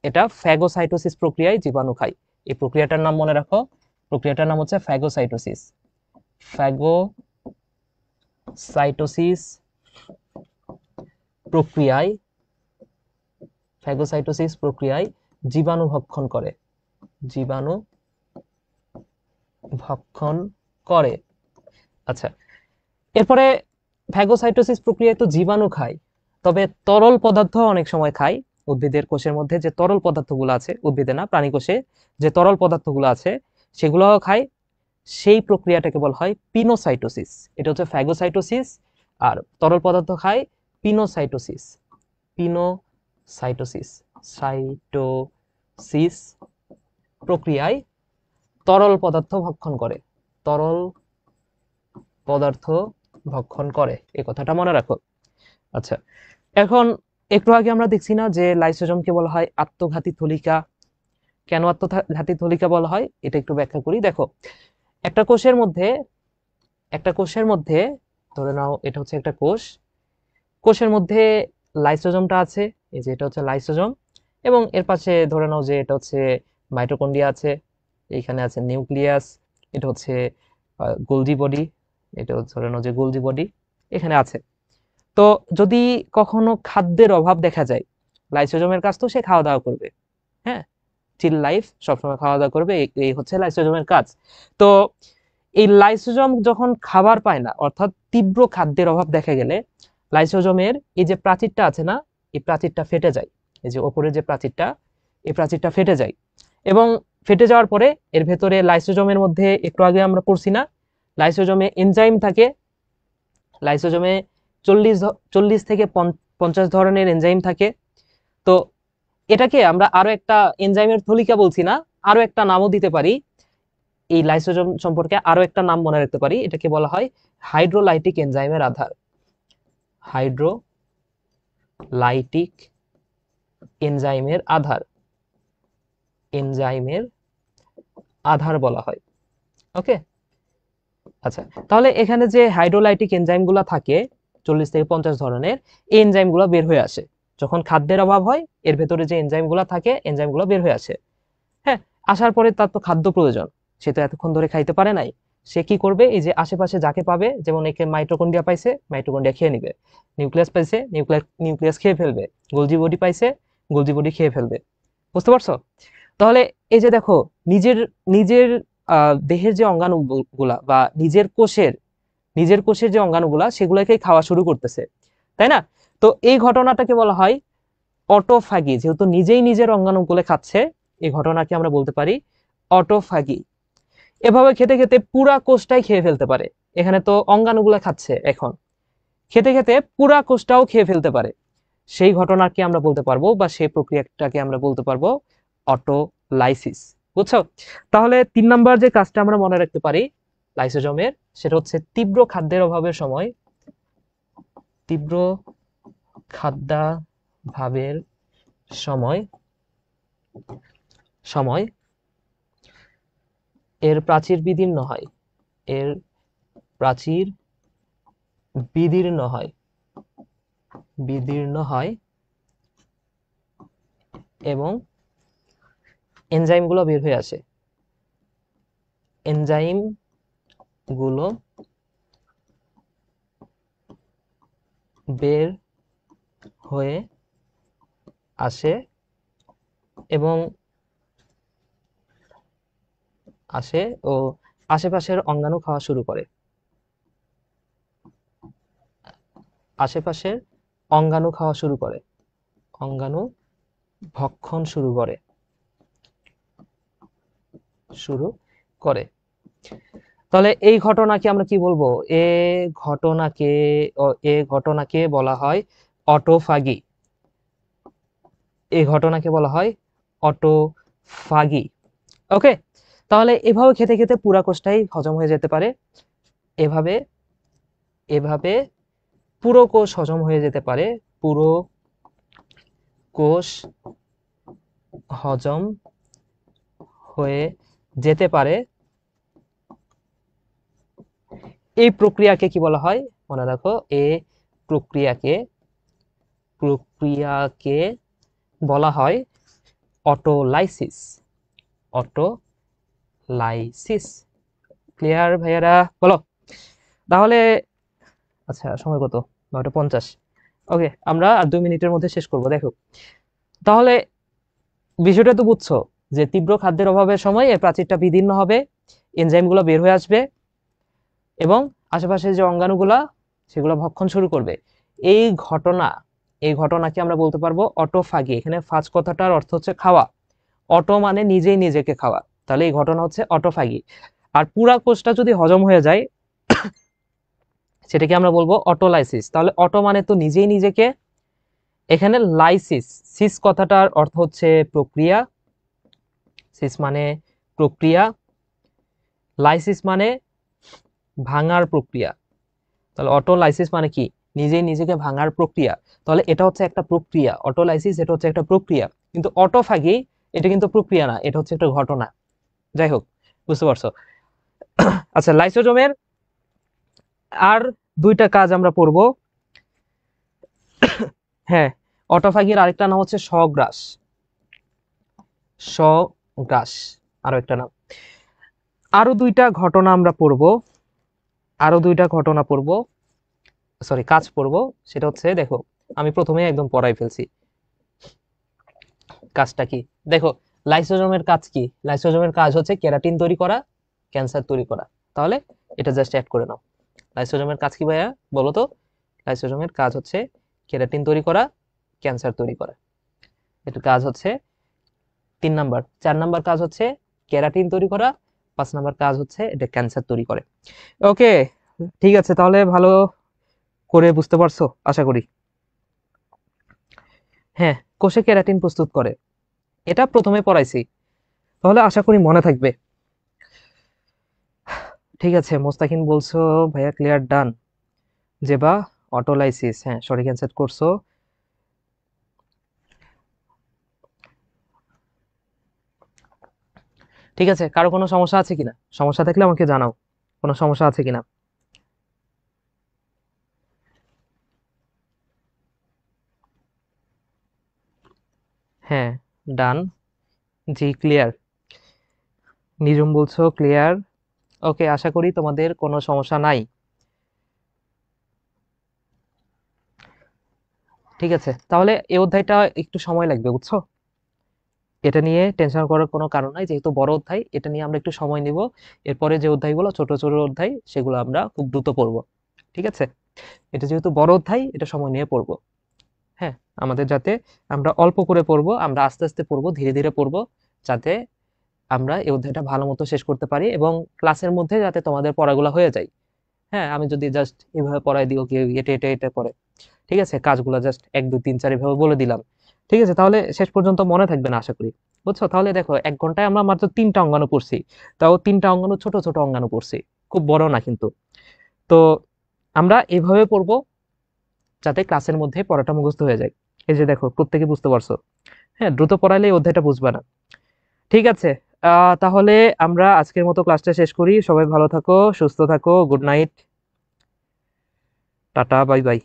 এটা ফ্যাগোসাইটোসিস প্রক্রিয়ায় জীবাণু খায়। এই প্রক্রিয়াটার নাম মনে রাখো, প্রক্রিয়াটার নাম হচ্ছে ফ্যাগোসাইটোসিস। ফ্যাগোসাইটোসিস প্রক্রিয়ায়, ফ্যাগোসাইটোসিস প্রক্রিয়ায় জীবাণু ভক্ষণ করে, জীবাণু ভক্ষণ করে। আচ্ছা, এরপরে ফ্যাগোসাইটোসিস প্রক্রিয়ায় তো জীবাণু খায়, তবে তরল পদার্থ অনেক সময় খায়। উদ্ভিদের কোষের মধ্যে যে তরল পদার্থগুলো আছে, উদ্ভিদে না প্রাণী কোষে যে তরল পদার্থগুলো আছে সেগুলোও খায়। সেই প্রক্রিয়াটাকে বলা হয় পিনোসাইটোসিস। এটা হচ্ছে ফ্যাগোসাইটোসিস, আর তরল পদার্থ খায় পিনোসাইটোসিস। পিনোসাইটোসিস, সাইটোসিস প্রক্রিয়ায় তরল পদার্থ ভক্ষণ করে, তরল পদার্থ ভক্ষণ করে, এই কথাটা মনে রাখো। আচ্ছা, এখন একটু আগে আমরা দেখছি না যে লাইসোজোমকে বলা হয় আত্মঘাতী থলিকা। কেন আত্মঘাতী থলিকা বলা হয় এটা একটু ব্যাখ্যা করি। দেখো, একটা কোষের মধ্যে ধরে নাও এটা হচ্ছে একটা কোষ, কোষের মধ্যে লাইসোজোমটা আছে, এই যে এটা হচ্ছে লাইসোজোম, এবং এর পাশে ধরে নাও যে এটা হচ্ছে মাইটোকন্ড্রিয়া আছে, এইখানে আছে নিউক্লিয়াস, এটা হচ্ছে গোলজি বডি, এটা হচ্ছে ধরে নাও যে গোলজি বডি এখানে আছে। তো যদি কখনো খাদ্যের অভাব দেখা যায়, লাইসোজোমের কাজ তো সে খাওয়া দাওয়া করবে, হ্যাঁ, চিল লাইফ, সবসময় খাওয়া দাওয়া করবে, এই হচ্ছে লাইসোজোমের কাজ। তো এই লাইসোজোম যখন খাবার পায় না, অর্থাৎ তীব্র খাদ্যের অভাব দেখা গেলে লাইসোজোমের এই যে প্রাচীরটা আছে না, এই প্রাচীরটা ফেটে যায়। এই যে ওপরের যে প্রাচীরটা, এই প্রাচীরটা ফেটে যায়, এবং ফেটে যাওয়ার পরে এর ভেতরে লাইসোজোমের মধ্যে একটু আগে আমরা পড়ছি না, লাইসোজোমে এনজাইম থাকে। লাইসোজোমে 40 থেকে 50 ধরনের এনজাইম থাকে। তো এটাকে আমরা আরো একটা এনজাইমের থলিকা বলছি না, আরো একটা নামও দিতে পারি। এই লাইসোজোম সম্পর্কে আরো একটা নাম মনে রাখতে পারি, এটাকে বলা হয় হাইড্রোলাইটিক এনজাইমের আধার। হাইড্রোলাইটিক এনজাইমের আধার, এনজাইমের আধার বলা হয়। ওকে, আচ্ছা, তাহলে এখানে যে হাইড্রোলাইটিক এনজাইমগুলো থাকে 40 থেকে 50 ধরনের, এই এনজাইমগুলো বের হয়ে আসে যখন খাদ্যের অভাব হয়। এর ভেতরে যে এনজাইমগুলো থাকে, এনজাইমগুলো বের হয়ে আসে। হ্যাঁ, আসার পরে তার তো খাদ্য প্রয়োজন, সে তো এতক্ষণ ধরে খাইতে পারে নাই। সে কি করবে? এই যে আশেপাশে যাকে পাবে, যেমন একে মাইটোকন্ড্রিয়া পাইছে, মাইটোকন্ড্রিয়া খেয়ে নিবে। নিউক্লিয়াস পাইছে, নিউক্লিয়াস খেয়ে ফেলবে। গোলজি বডি পাইছে, গোলজি বডি খেয়ে ফেলবে। বুঝতে পারছো? তাহলে এই যে দেখো, নিজের নিজের দেহের যে অঙ্গাণুগুলা বা নিজের কোষের যে অঙ্গাণুগুলা, সেগুলোকে খাওয়া শুরু করতেছে, তাই না? তো এই ঘটনাটাকে বলা হয় অটোফ্যাগি। যেহেতু নিজেই নিজের অঙ্গাণুগুলো খাচ্ছে, এই ঘটনাকে আমরা বলতে পারি অটোফ্যাগি। এভাবে খেতে খেতে পুরা কোষটাই খেয়ে ফেলতে পারে। এখানে তো অঙ্গাণুগুলা খাচ্ছে, এখন খেতে খেতে পুরা কোষটাও খেয়ে ফেলতে পারে। সেই ঘটনাকে আমরা বলতে পারবো, বা সেই প্রক্রিয়াটাকে আমরা বলতে পারবো অটোলাইসিস। বুঝছো? তাহলে 3 নাম্বার যে কাজটা আমরা মনে রাখতে পারি লাইসোজোমের, সেটা হচ্ছে তীব্র খাদ্যের অভাবের সময়, তীব্র খাদ্যাভাবের সময় সময় এর প্রাচীর বিদীর্ণ হয়, এর প্রাচীর বিদীর্ণ হয়, বিদীর্ণ হয়, এবং এনজাইমগুলো বের হয়ে আসে, এনজাইমগুলো বের হয়ে আসে এবং আসে ও আশেপাশের অঙ্গাণু খাওয়া শুরু করে, আশেপাশের অঙ্গাণু খাওয়া শুরু করে, অঙ্গাণু ভক্ষণ শুরু করে। তাহলে এই ঘটনাকে আমরা কি বলবো? ঘটনাকে এ ঘটনাকে বলা হয় অটোফাগি। এই ঘটনাকে বলা হয় অটোফাগি। ওকে, তাহলে এভাবে খেতে খেতে পুরা কোষটাই হজম হয়ে যেতে পারে। এভাবে এভাবে পুরো কোষ হজম হয়ে যেতে পারে। পুরো কোষ হজম হয়ে যেতে পারে। এই প্রক্রিয়াকে কি বলা হয়? মনে রাখো, এই প্রক্রিয়াকে প্রক্রিয়াকে বলা হয় অটোলাইসিস। অটোলাইসিস। ক্লিয়ার ভাইয়ারা? বলো। তাহলে আচ্ছা, সময় কত? 9:50। ওকে, আমরা আর 2 মিনিটের মধ্যে শেষ করব। দেখো, তাহলে বিষয়টা তো বুঝছো যে তীব্র খাদ্যের অভাবের সময় এর প্রাচীরটা বিদীর্ণ হবে, এনজাইমগুলো বের হয়ে আসবে এবং আশেপাশে যে অঙ্গাণুগুলা সেগুলো ভক্ষণ শুরু করবে। এই ঘটনাকে আমরা বলতে পারবো অটোফাগি। এখানে ফাজ কথাটার অর্থ হচ্ছে খাওয়া। অটো মানে নিজেই নিজেকে খাওয়া, তাহলে এই ঘটনা হচ্ছে অটোফাগি। আর পুরা কোষটা যদি হজম হয়ে যায় সেটাকে আমরা বলবো অটোলাইসিস। তাহলে অটো মানে তো নিজেই নিজেকে, এখানে লাইসিস, সিস কথাটার অর্থ হচ্ছে প্রক্রিয়া। সিস মানে প্রক্রিয়া, লাইসিস মানে ভাঙার প্রক্রিয়া। তাহলে অটোলাইসিস মানে কি? নিজেই নিজেকে ভাঙার প্রক্রিয়া। তাহলে এটা হচ্ছে একটা প্রক্রিয়া, অটোলাইসিস এটা হচ্ছে একটা প্রক্রিয়া। কিন্তু অটোফাগি এটা কিন্তু প্রক্রিয়া না, এটা হচ্ছে একটা ঘটনা। যাই হোক, বুঝতে পারছো? আচ্ছা, লাইসোজোমের আর 2টা কাজ আমরা পড়বো। হ্যাঁ, অটোফাগির আরেকটা নাম হচ্ছে স্বগ্রাস। স্বগ্রাস আরো একটা নাম। আরো 2টা ঘটনা আমরা পড়বো। সরি, কাজ পড়বো। সেটা হচ্ছে, দেখো আমি প্রথমে একদম পড়াই ফেলছি। কাজটা কি? দেখো, লাইসোজোমের কাজ কি? লাইসোজোমের কাজ হচ্ছে কেরাটিন তৈরি করা, ক্যান্সার তৈরি করা। তাহলে এটা জাস্ট অ্যাড করে নাও। লাইসোজোমের কাজ কি ভাইয়া, বলো তো? লাইসোজোমের কাজ হচ্ছে কেরাটিন তৈরি করা, ক্যান্সার তৈরি করা। এটার কাজ হচ্ছে 3 নাম্বার। 4 নাম্বার কাজ হচ্ছে কেরাটিন তৈরি করা, 5 নাম্বার কাজ হচ্ছে এটা ক্যান্সার তৈরি করে। ওকে, ঠিক আছে, তাহলে ভালো করে বুঝতে পারছো আশা করি। হ্যাঁ, কোষে কেরাটিন প্রস্তুত করে, এটা প্রথমে পড়াইছি, তাহলে আশা করি মনে থাকবে। ঠিক আছে, মোস্তাকিন বলছো ভাইয়া ক্লিয়ার, ডান। জেবা অটোলাইসিস, হ্যাঁ সঠিক অ্যান্সার করছো। ঠিক আছে, কারো কোনো সমস্যা আছে কিনা? সমস্যা থাকলে আমাকে জানাও, কোনো সমস্যা আছে কিনা। হ্যাঁ, ডান। জি ক্লিয়ার। নিজুম বলছো ক্লিয়ার। ওকে, আশা করি তোমাদের কোনো সমস্যা নাই। ঠিক আছে, তাহলে এই অধ্যায়টা একটু সময় লাগবে, বুঝছো? এটা নিয়ে টেনশন করার কোনো কারণ নাই, যেহেতু বড় অধ্যায়, এটা নিয়ে আমরা একটু সময় নিব। এরপরে যে অধ্যায়গুলো ছোট ছোট অধ্যায় সেগুলো আমরা খুব দ্রুত পড়বো। ঠিক আছে, এটা যেহেতু বড় অধ্যায়, এটা সময় নিয়ে পড়বো। হ্যাঁ, আমাদের যাতে আমরা অল্প করে পড়বো, আমরা আস্তে আস্তে পড়বো, ধীরে ধীরে পড়বো, যাতে আমরা এই অধ্যায়টা ভালো মতো শেষ করতে পারি এবং ক্লাসের মধ্যে যাতে তোমাদের পড়াগুলো হয়ে যায়। হ্যাঁ, আমি যদি জাস্ট এভাবে পড়াই দিও, কেউ এটা এটা এটা করে, ঠিক আছে, কাজগুলো জাস্ট 1 2 3 4 এভাবে বলে দিলাম, ঠিক আছে, তাহলে শেষ পর্যন্ত মনে থাকবে না আশা করি। বুঝছো? তাহলে দেখো, 1 ঘন্টায় আমরা মাত্র 3টা অঙ্গাণু পড়ছি, তাও 3টা অঙ্গাণু ছোট ছোট অঙ্গাণু পড়ছি, খুব বড় না কিন্তু। তো আমরা এভাবে পড়বো যাতে ক্লাসের মধ্যে পড়াটা মুখস্থ হয়ে যায়। এই যে দেখো, প্রত্যেকে বুঝতে পারছো। হ্যাঁ, দ্রুত পড়াইলে এই অধ্যায়টা বুঝবে না। ঠিক আছে, তাহলে আমরা আজকের মতো ক্লাসটা শেষ করি। সবাই ভালো থাকো, সুস্থ থাকো, good night, tata, bye bye.